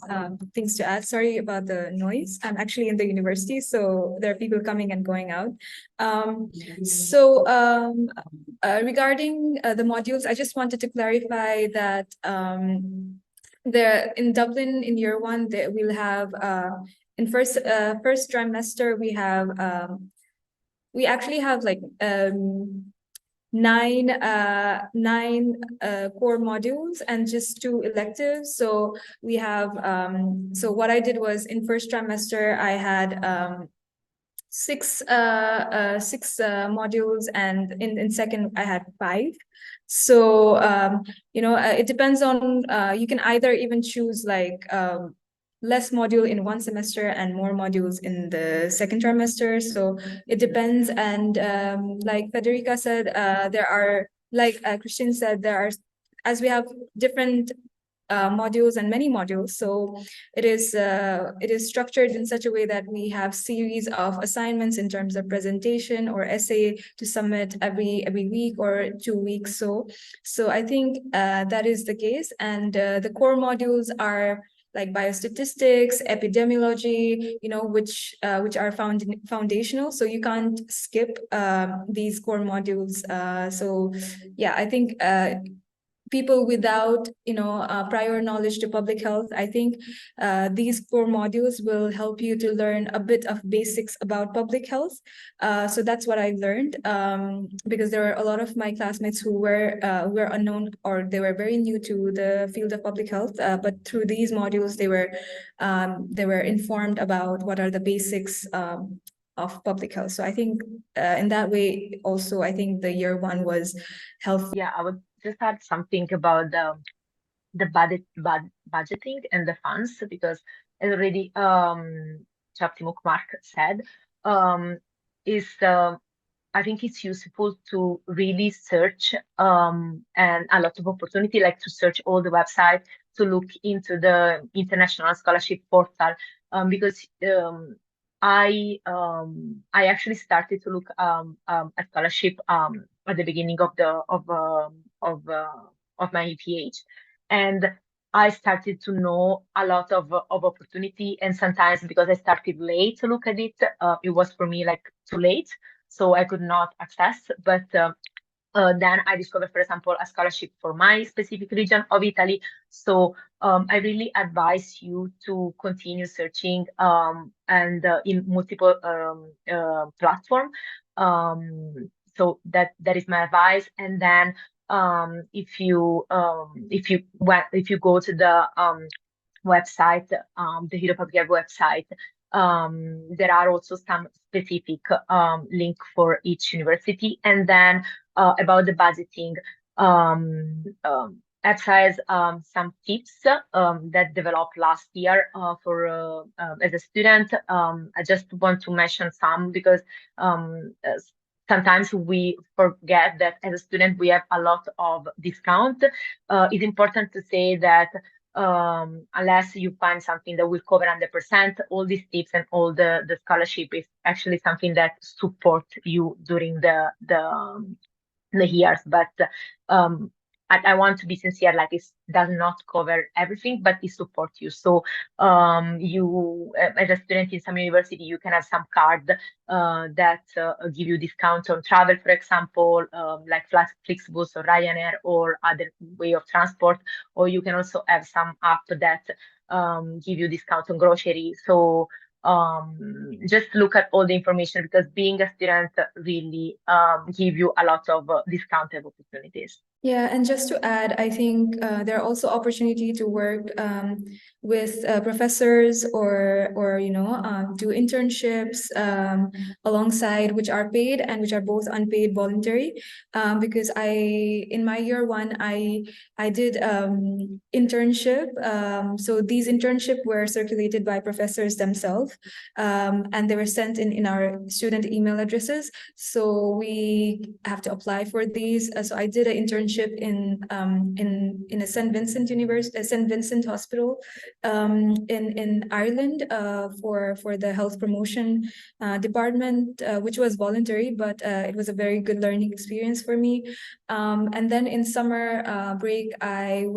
things to add. Sorry about the noise. I'm actually in the university, so there are people coming and going out. Regarding the modules, I just wanted to clarify that in Dublin in year 1, we'll have in first trimester we actually have like nine core modules and just 2 electives. So we have so what I did was in first trimester I had 6 modules, and in second I had 5. So it depends on you can either even choose like less module in one semester and more modules in the second trimester. So it depends. And like Federica said, there are, like Christian said, as we have different modules and many modules, so it is structured in such a way that we have series of assignments in terms of presentation or essay to submit every week or 2 weeks. So I think that is the case. And the core modules are like biostatistics, epidemiology, which are foundational. So you can't skip these core modules. So yeah, I think people without prior knowledge to public health, I think these core modules will help you to learn a bit of basics about public health. So that's what I learned, because there are a lot of my classmates who were unknown, or they were very new to the field of public health, but through these modules they were informed about what are the basics of public health. So I think in that way also, I think the year 1 was helpful. Yeah, I would just add something about the budgeting and the funds, because as already Chaptimuk Mark said, I think it's useful to really search and a lot of opportunity, like to search all the websites, to look into the international scholarship portal, because I actually started to look at scholarship at the beginning of my EPH, and I started to know a lot of opportunity, and sometimes because I started late to look at it, it was for me like too late, so I could not access. But then I discovered, for example, a scholarship for my specific region of Italy. So I really advise you to continue searching and in multiple platforms. So that is my advice. And then if you go to the website, the Europubhealth website, there are also some specific link for each university. And then about the budgeting, EPHSA has some tips that developed last year for as a student. I just want to mention some, because sometimes we forget that as a student we have a lot of discount. It's important to say that unless you find something that will cover 100%, all these tips and all the scholarship is actually something that support you during the years. But I want to be sincere, like it does not cover everything, but it supports you. So you, as a student in some university, you can have some card that give you discounts on travel, for example, like Flixbus or Ryanair or other way of transport. Or you can also have some app that give you discounts on grocery. So just look at all the information, because being a student really give you a lot of discounted opportunities. Yeah, and just to add, I think there are also opportunity to work with professors or do internships alongside, which are paid and which are both unpaid voluntary. Because in my year one I did internship. So these internships were circulated by professors themselves, and they were sent in our student email addresses. So we have to apply for these. So I did an internship in a St. Vincent Hospital in Ireland for the health promotion department, which was voluntary, but it was a very good learning experience for me. And then in summer break, I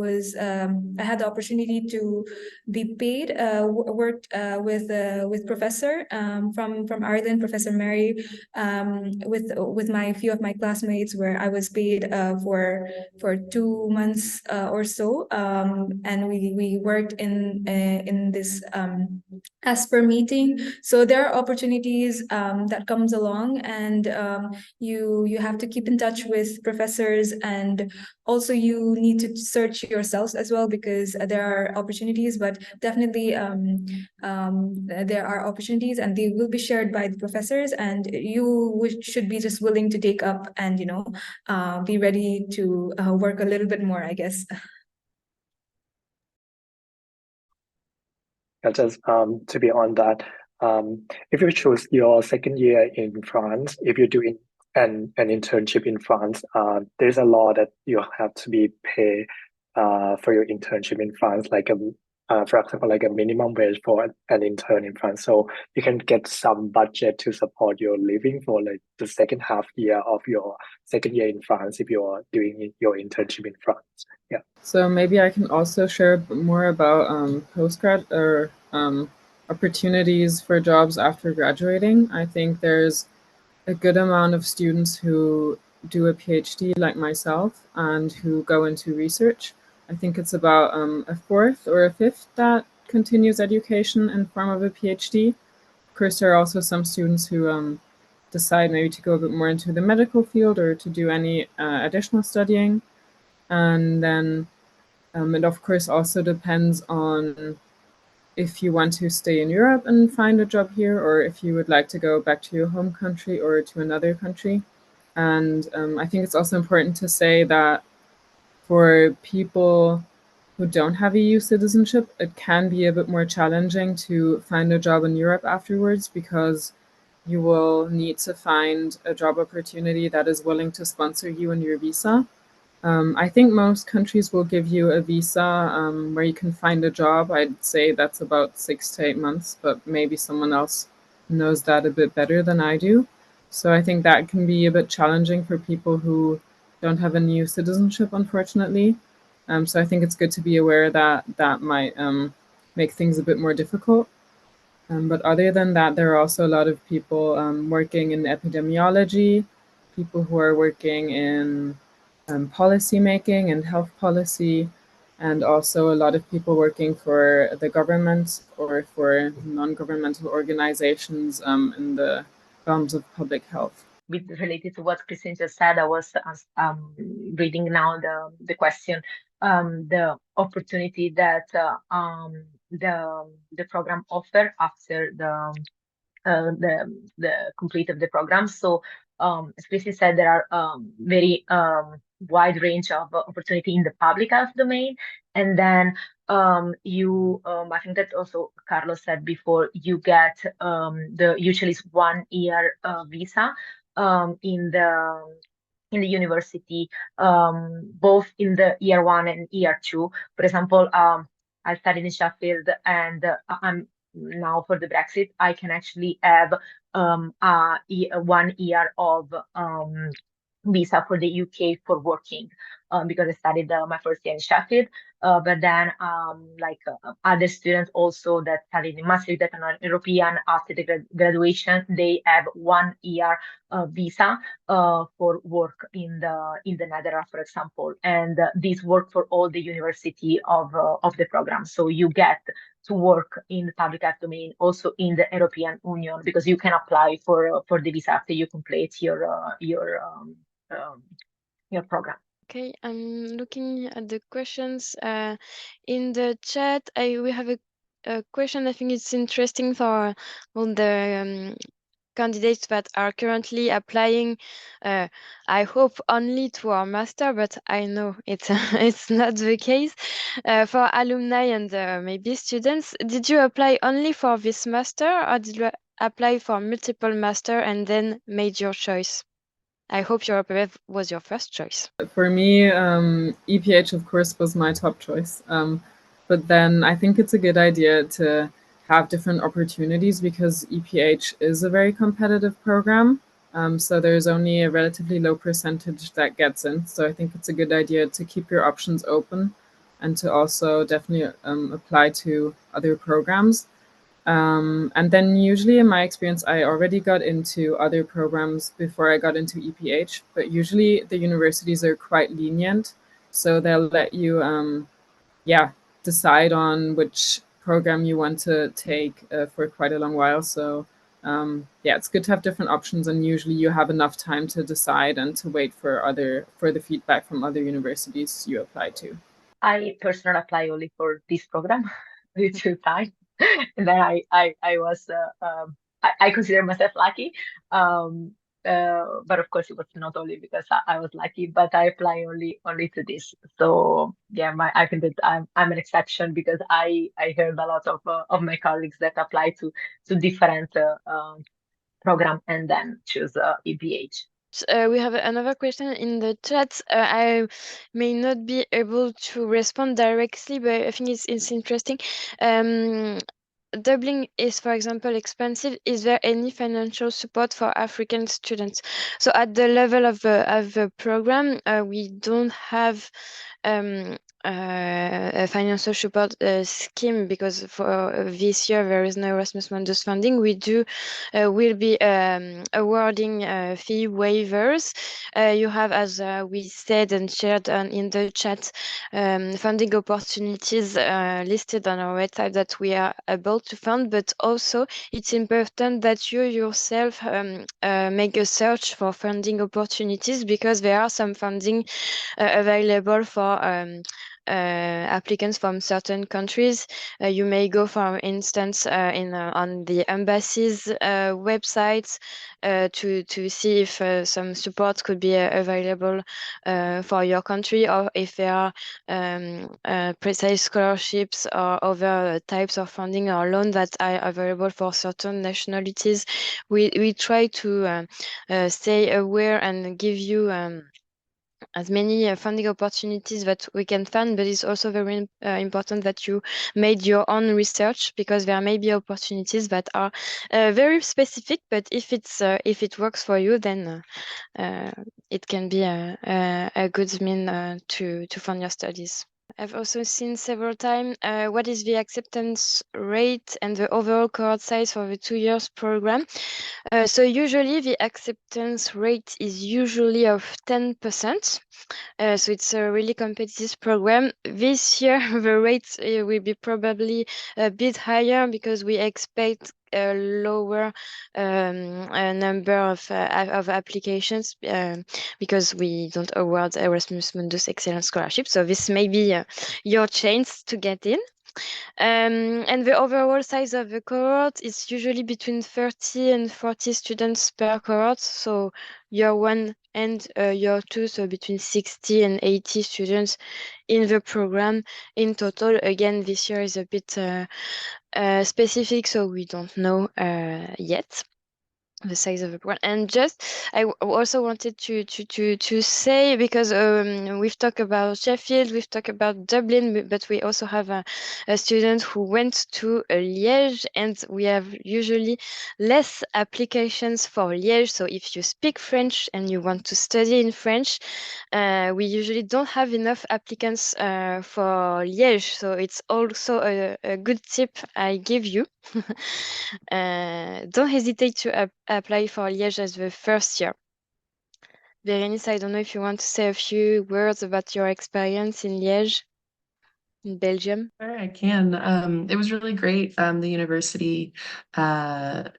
had the opportunity to be paid. Worked with professor from Ireland, Professor Mary, with my few of my classmates, where I was paid for 2 months or so, and we worked in this as per meeting. So there are opportunities that comes along, and you have to keep in touch with professors, and also you need to search yourselves as well, because there are opportunities, but definitely there are opportunities and they will be shared by the professors, and you should be just willing to take up and be ready to work a little bit more, I guess. Just to be on that, if you choose your second year in France, if you're doing an internship in France, there's a law that you have to be paid for your internship in France, like for example, like a minimum wage for an intern in France. So you can get some budget to support your living for like the second half year of your second year in France if you are doing your internship in France. Yeah. So maybe I can also share a bit more about postgrad or opportunities for jobs after graduating. I think there's a good amount of students who do a PhD like myself and who go into research. I think it's about a fourth or a fifth that continues education in form of a PhD. Of course, there are also some students who decide maybe to go a bit more into the medical field or to do any additional studying. And then it of course also depends on if you want to stay in Europe and find a job here, or if you would like to go back to your home country or to another country. And I think it's also important to say that for people who don't have EU citizenship, it can be a bit more challenging to find a job in Europe afterwards, because you will need to find a job opportunity that is willing to sponsor you in your visa. I think most countries will give you a visa where you can find a job. I'd say that's about 6 to 8 months, but maybe someone else knows that a bit better than I do. So I think that can be a bit challenging for people who don't have a new citizenship, unfortunately. So I think it's good to be aware that that might make things a bit more difficult. But other than that, there are also a lot of people working in epidemiology, people who are working in policy making and health policy, and also a lot of people working for the government or for non-governmental organizations in the realms of public health. Related to what Christine just said, I was reading now the question, the opportunity that the program offer after the complete of the program. So as Christine said, there are very wide range of opportunity in the public health domain, and then I think that also Carlos said before, you get the usually 1 year visa in the university, both in the year 1 and year 2. For example, I studied in Sheffield, and I'm now for the Brexit, I can actually have 1 year of visa for the UK for working, because I studied my first year in Sheffield. But then other students also that studied in Maastricht that are not European, after the graduation, they have 1 year visa for work in the Netherlands, for example. And this work for all the university of the program. So you get to work in the public health domain, also in the European Union, because you can apply for the visa after you complete your program. Okay, I'm looking at the questions in the chat. We have a question. I think it's interesting for all the candidates that are currently applying. I hope only to our master, but I know it's it's not the case. For alumni and maybe students, did you apply only for this master, or did you apply for multiple master and then made your choice? I hope Europubhealth was your first choice. For me, EPH, of course, was my top choice. But then I think it's a good idea to have different opportunities because EPH is a very competitive program. So there's only a relatively low percentage that gets in. So I think it's a good idea to keep your options open and to also definitely apply to other programs. And then usually in my experience, I already got into other programs before I got into EPH, but usually the universities are quite lenient. So they'll let you, decide on which program you want to take for quite a long while. So it's good to have different options, and usually you have enough time to decide and to wait for the feedback from other universities you apply to. I personally apply only for this program due to time. And then I was I consider myself lucky. But of course it was not only because I was lucky, but I apply only to this. So yeah, I think that I'm an exception because I heard a lot of my colleagues that apply to different program and then choose EPH. We have another question in the chat. I may not be able to respond directly, but I think it's interesting. Dublin is, for example, expensive. Is there any financial support for African students? So at the level of the program, we don't have a financial support scheme because for this year there is no Erasmus Mundus funding. We will be awarding fee waivers. You have, as we said and shared in the chat, funding opportunities listed on our website that we are able to fund, but also it's important that you yourself make a search for funding opportunities because there are some funding available for applicants from certain countries. You may go, for instance, on the embassy's websites to see if some support could be available for your country, or if there are precise scholarships or other types of funding or loan that are available for certain nationalities. We try to stay aware and give you as many funding opportunities that we can find, but it's also very important that you made your own research because there may be opportunities that are very specific, but if it works for you, then it can be a good mean to fund your studies. I've also seen several times what is the acceptance rate and the overall cohort size for the 2 years program. So usually the acceptance rate is usually of 10%. So it's a really competitive program. This year the rate will be probably a bit higher because we expect a lower number of applications because we don't award Erasmus Mundus Excellence Scholarship. So this may be your chance to get in. And the overall size of the cohort is usually between 30 and 40 students per cohort. So year 1 and year 2, so between 60 and 80 students in the program in total. Again, this year is a bit specific, so we don't know yet the size of the program. And just I also wanted to say, because we've talked about Sheffield, we've talked about Dublin, but we also have a student who went to Liège, and we have usually less applications for Liège. So if you speak French and you want to study in French, we usually don't have enough applicants for Liège. So it's also a good tip I give you. Don't hesitate to apply for Liège as the first year. Berenice, I don't know if you want to say a few words about your experience in Liège. in Belgium? Sure, I can. It was really great. The university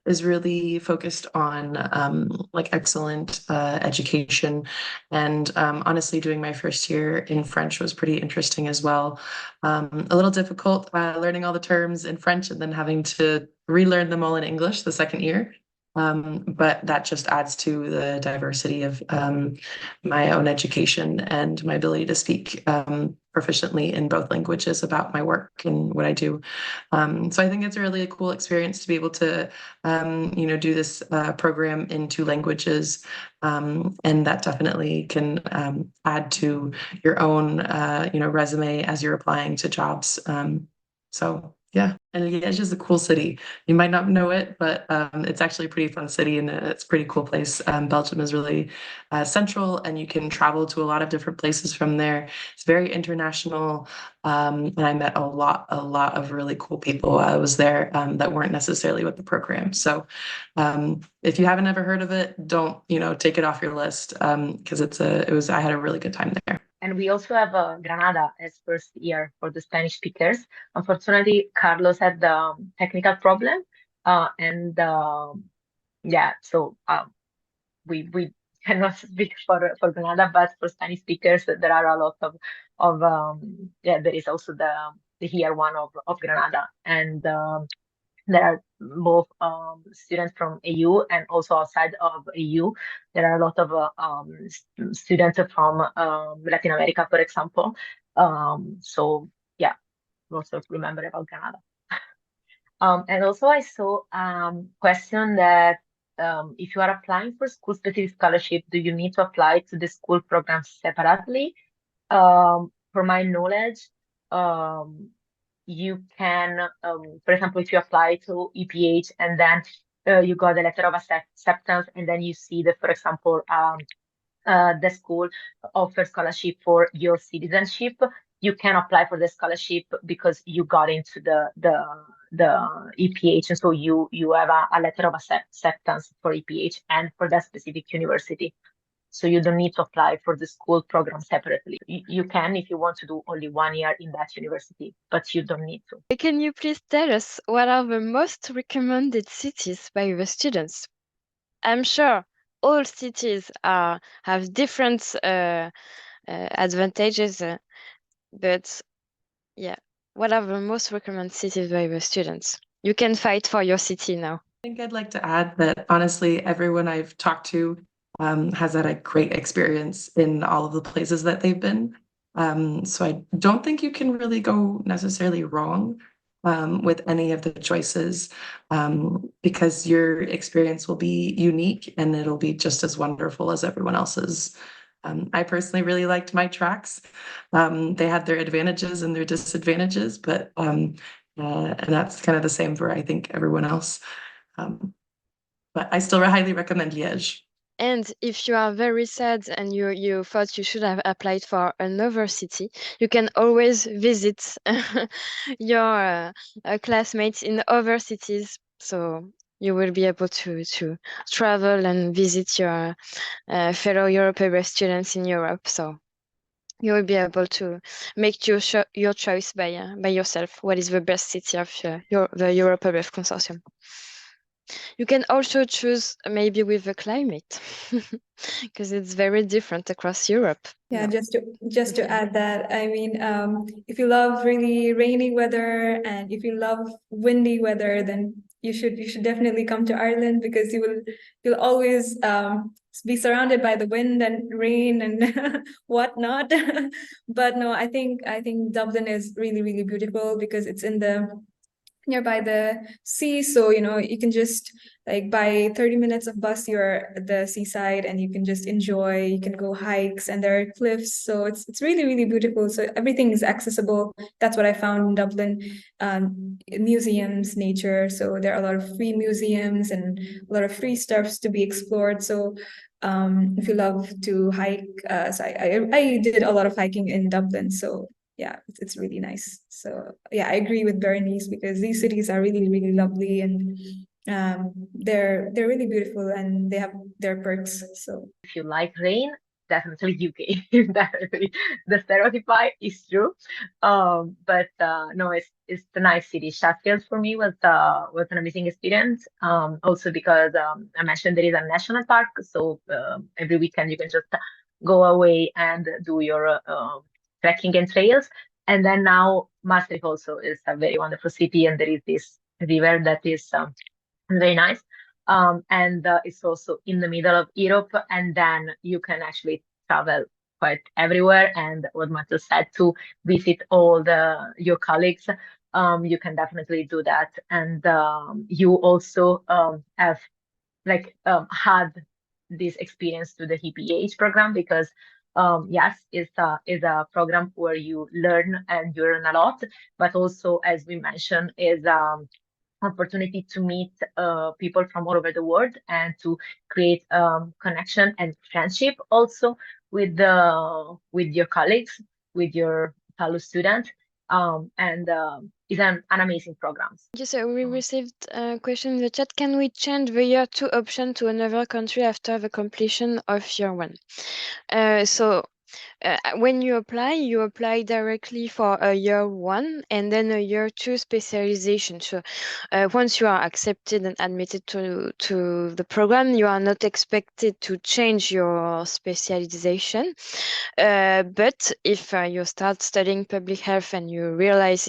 is really focused on like excellent education, and honestly, doing my first year in French was pretty interesting as well. A little difficult learning all the terms in French and then having to relearn them all in English the second year. But that just adds to the diversity of my own education and my ability to speak proficiently in both languages about my work and what I do. So I think it's a really cool experience to be able to, do this program in 2 languages, and that definitely can add to your own, resume as you're applying to jobs. So yeah, and Liège is a cool city. You might not know it, but it's actually a pretty fun city and it's a pretty cool place. Belgium is really central, and you can travel to a lot of different places from there. It's very international, and I met a lot of really cool people while I was there that weren't necessarily with the program. So if you haven't ever heard of it, don't take it off your list, because I had a really good time there. And we also have Granada as first year for the Spanish speakers. Unfortunately, Carlos had the technical problem, and so we cannot speak for Granada, but for Spanish speakers, there are a lot of there is also the year one of Granada, and there are both students from EU and also outside of EU. There are a lot of students from Latin America, for example. So yeah, also remember about Granada. And also I saw question that if you are applying for school-specific scholarship, do you need to apply to the school program separately? For my knowledge, you can, for example, if you apply to EPH and then you got a letter of acceptance, and then you see that, for example, the school offers scholarship for your citizenship, you can apply for the scholarship because you got into the EPH, and so you have a letter of acceptance for EPH and for that specific university. So you don't need to apply for the school program separately. You can if you want to do only 1 year in that university, but you don't need to. Can you please tell us what are the most recommended cities by the students? I'm sure all cities have different advantages, but yeah, what are the most recommended cities by the students? You can fight for your city now. I think I'd like to add that honestly, everyone I've talked to has had a great experience in all of the places that they've been. So I don't think you can really go necessarily wrong with any of the choices, because your experience will be unique and it'll be just as wonderful as everyone else's. I personally really liked my tracks. They had their advantages and their disadvantages, but and that's kind of the same for, I think, everyone else. But I still highly recommend Liège. And if you are very sad and you thought you should have applied for another city, you can always visit your classmates in other cities. So you will be able to travel and visit your fellow Europubhealth students in Europe. So you will be able to make your choice by yourself. What is the best city of the Europubhealth consortium? You can also choose maybe with the climate, because it's very different across Europe. Yeah, just to add that, I mean, if you love really rainy weather and if you love windy weather, then you should definitely come to Ireland, because you'll always be surrounded by the wind and rain and whatnot. But no, I think Dublin is really, really beautiful because it's nearby the sea, so you can just like by 30 minutes of bus you're at the seaside and you can just enjoy. You can go hikes and there are cliffs, so it's really, really beautiful. So everything is accessible. That's what I found in Dublin. Museums, nature, so there are a lot of free museums and a lot of free stuffs to be explored. So if you love to hike, so I did a lot of hiking in Dublin, so yeah, it's really nice. So yeah, I agree with Bernice, because these cities are really, really lovely, and they're really beautiful and they have their perks. So if you like rain, definitely UK. Definitely, the stereotype is true. But no, it's a nice city. Sheffield for me was an amazing experience. Also because I mentioned there is a national park, so every weekend you can just go away and do your trekking and trails. And then now Maastricht also is a very wonderful city, and there is this river that is very nice. And it's also in the middle of Europe, and then you can actually travel quite everywhere. And what Matteo said, to visit all your colleagues, you can definitely do that. And you also have had this experience to the EPH program, because yes, it's a program where you learn and you learn a lot, but also, as we mentioned, is opportunity to meet people from all over the world and to create connection and friendship also with your colleagues, with your fellow students, and it's an amazing program. Yes, so we received a question in the chat. Can we change the year 2 option to another country after the completion of year 1? When you apply directly for a year 1 and then a year 2 specialization. So once you are accepted and admitted to the program, you are not expected to change your specialization. But if you start studying public health and you realize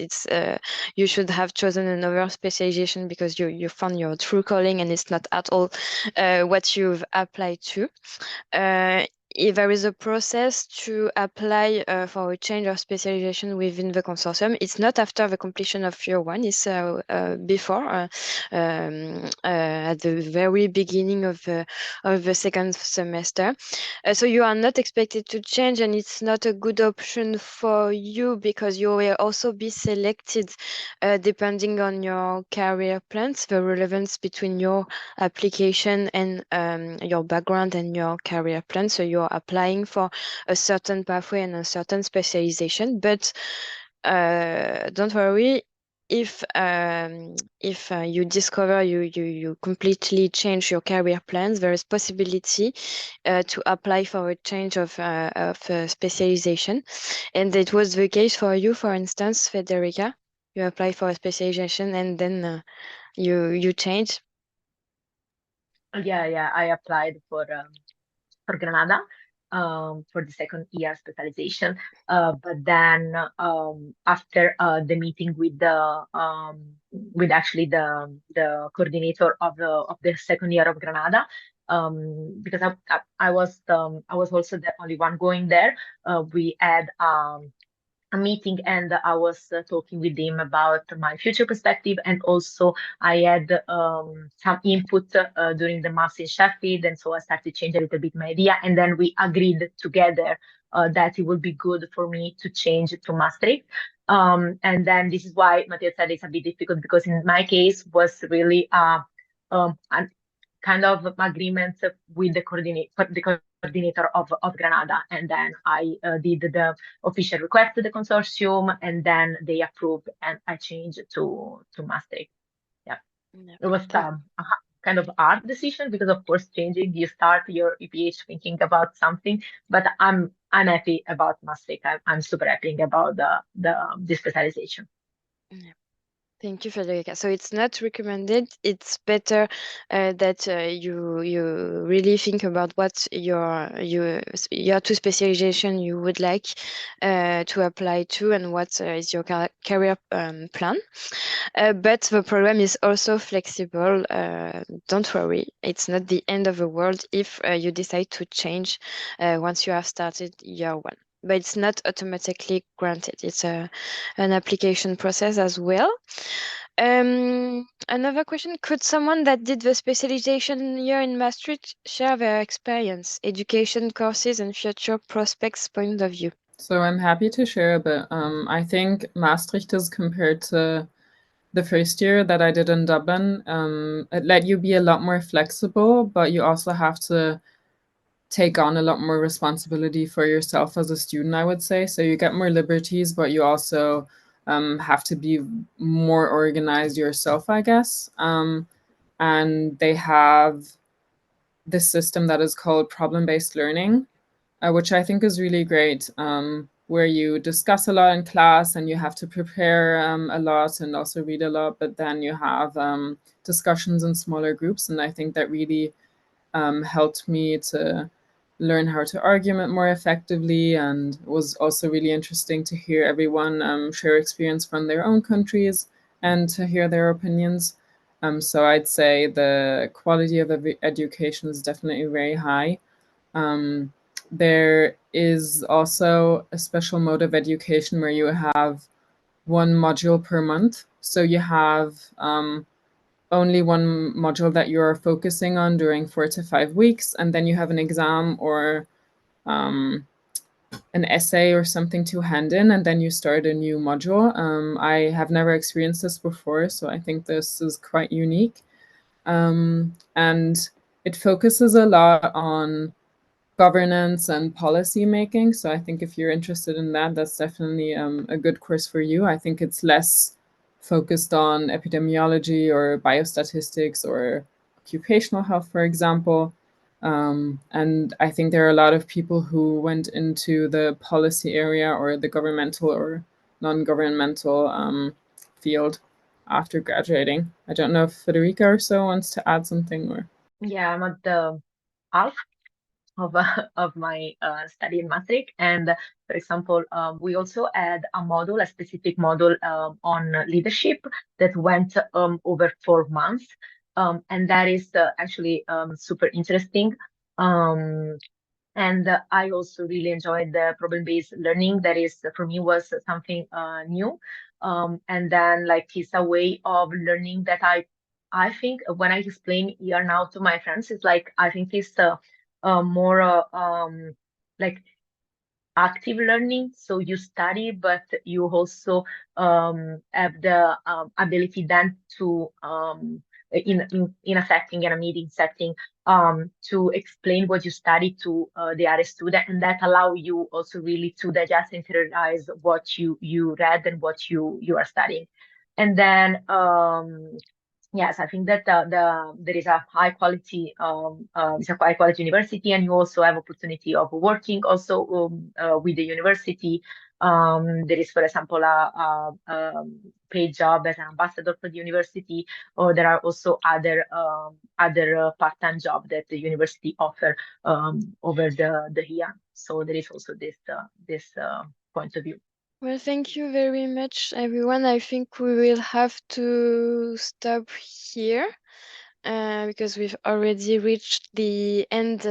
you should have chosen another specialization because you found your true calling and it's not at all what you've applied to, if there is a process to apply for a change of specialization within the consortium. It's not after the completion of year 1, it's before, at the very beginning of the second semester. So you are not expected to change, and it's not a good option for you because you will also be selected depending on your career plans, the relevance between your application and your background and your career plan. So you're applying for a certain pathway and a certain specialization, but don't worry. If you discover you completely change your career plans, there is possibility to apply for a change of specialization, and it was the case for you, for instance, Federica. You apply for a specialization and then you change. Yeah, I applied for Granada for the second year specialization. But then after the meeting with actually the coordinator of the second year of Granada, because I was also the only one going there. We had a meeting, and I was talking with him about my future perspective, and also I had some input during the maths in Sheffield, and so I started to change a little bit my idea, and then we agreed together that it would be good for me to change to Maastricht. And then this is why Matteo said it's a bit difficult, because in my case was really a kind of agreement with the coordinator of Granada, and then I did the official request to the consortium, and then they approved, and I changed to Maastricht. Yeah, it was a kind of hard decision, because of course changing, you start your EPH thinking about something, but I'm happy about Maastricht. I'm super happy about the specialization. Yeah. Thank you, Federica. So it's not recommended. It's better that you really think about what your two specialization you would like to apply to, and what is your career plan. But the program is also flexible. Don't worry, it's not the end of the world if you decide to change once you have started year 1. But it's not automatically granted. It's an application process as well. Another question, could someone that did the specialization year in Maastricht share their experience, education, courses, and future prospects point of view? So I'm happy to share a bit. I think Maastricht is, compared to the first year that I did in Dublin, it let you be a lot more flexible, but you also have to take on a lot more responsibility for yourself as a student, I would say. So you get more liberties, but you also have to be more organized yourself, I guess. And they have this system that is called problem-based learning. which I think is really great, where you discuss a lot in class and you have to prepare a lot and also read a lot, but then you have discussions in smaller groups. And I think that really helped me to learn how to argument more effectively, and it was also really interesting to hear everyone share experience from their own countries and to hear their opinions. So I'd say the quality of education is definitely very high. There is also a special mode of education where you have one module per month. So you have only one module that you're focusing on during 4 to 5 weeks, and then you have an exam or an essay or something to hand in, and then you start a new module. I have never experienced this before, so I think this is quite unique. And it focuses a lot on governance and policy making. So I think if you're interested in that, that's definitely a good course for you. I think it's less focused on epidemiology or biostatistics or occupational health, for example. And I think there are a lot of people who went into the policy area or the governmental or non-governmental field after graduating. I don't know if Federica or so wants to add something or. Yeah, I'm at the half of my study in Maastricht, and for example, we also had a specific module on leadership that went over 4 months, and that is actually super interesting. And I also really enjoyed the problem-based learning. That is, for me, was something new. And then, like, it's a way of learning that I think when I explain here now to my friends, it's like I think it's more like active learning. So you study, but you also have the ability then to in a setting, in a meeting setting, to explain what you study to the other student, and that allow you also really to digest and interiorize what you read and what you are studying. And then yes, I think that there is a high quality it's a high quality university, and you also have opportunity of working also with the university. There is, for example, a paid job as an ambassador for the university, or there are also other part-time job that the university offer over the year. So there is also this point of view. Well, thank you very much, everyone. I think we will have to stop here because we've already reached the end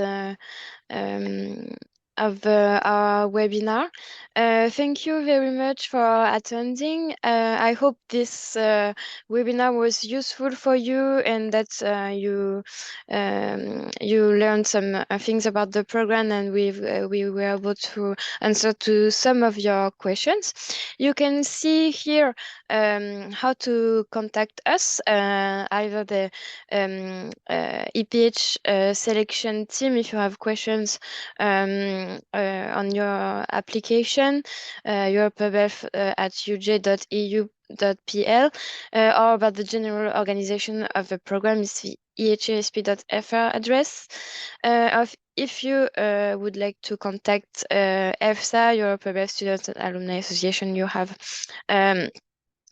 of our webinar. Thank you very much for attending. I hope this webinar was useful for you and that you learned some things about the program, and we were able to answer to some of your questions. You can see here how to contact us, either the EPH selection team if you have questions on your application, Europubhealth at uj.eu.pl, or about the general organization of the program is the EPHSA.fr address. If you would like to contact EPHSA, Europubhealth Students and Alumni Association, you have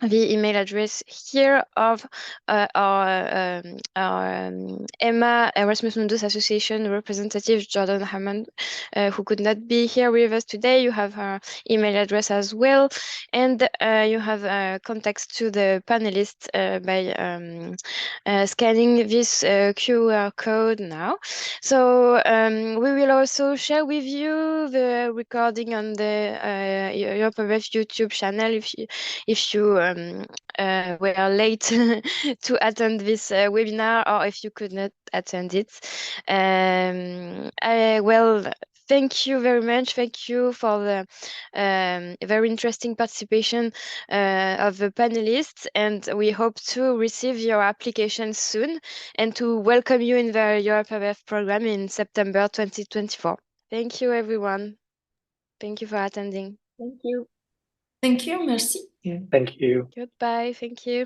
the email address here of our EMA Erasmus Mundus Association representative Jordan Hammond, who could not be here with us today. You have her email address as well, and you have contacts to the panelists by scanning this QR code now. So we will also share with you the recording on the Europubhealth YouTube channel if you were late to attend this webinar, or if you could not attend it. Well, thank you very much. Thank you for the very interesting participation of the panelists, and we hope to receive your applications soon and to welcome you in the Europubhealth program in September 2024. Thank you, everyone. Thank you for attending. Thank you. Thank you. Merci. Thank you. Goodbye. Thank you.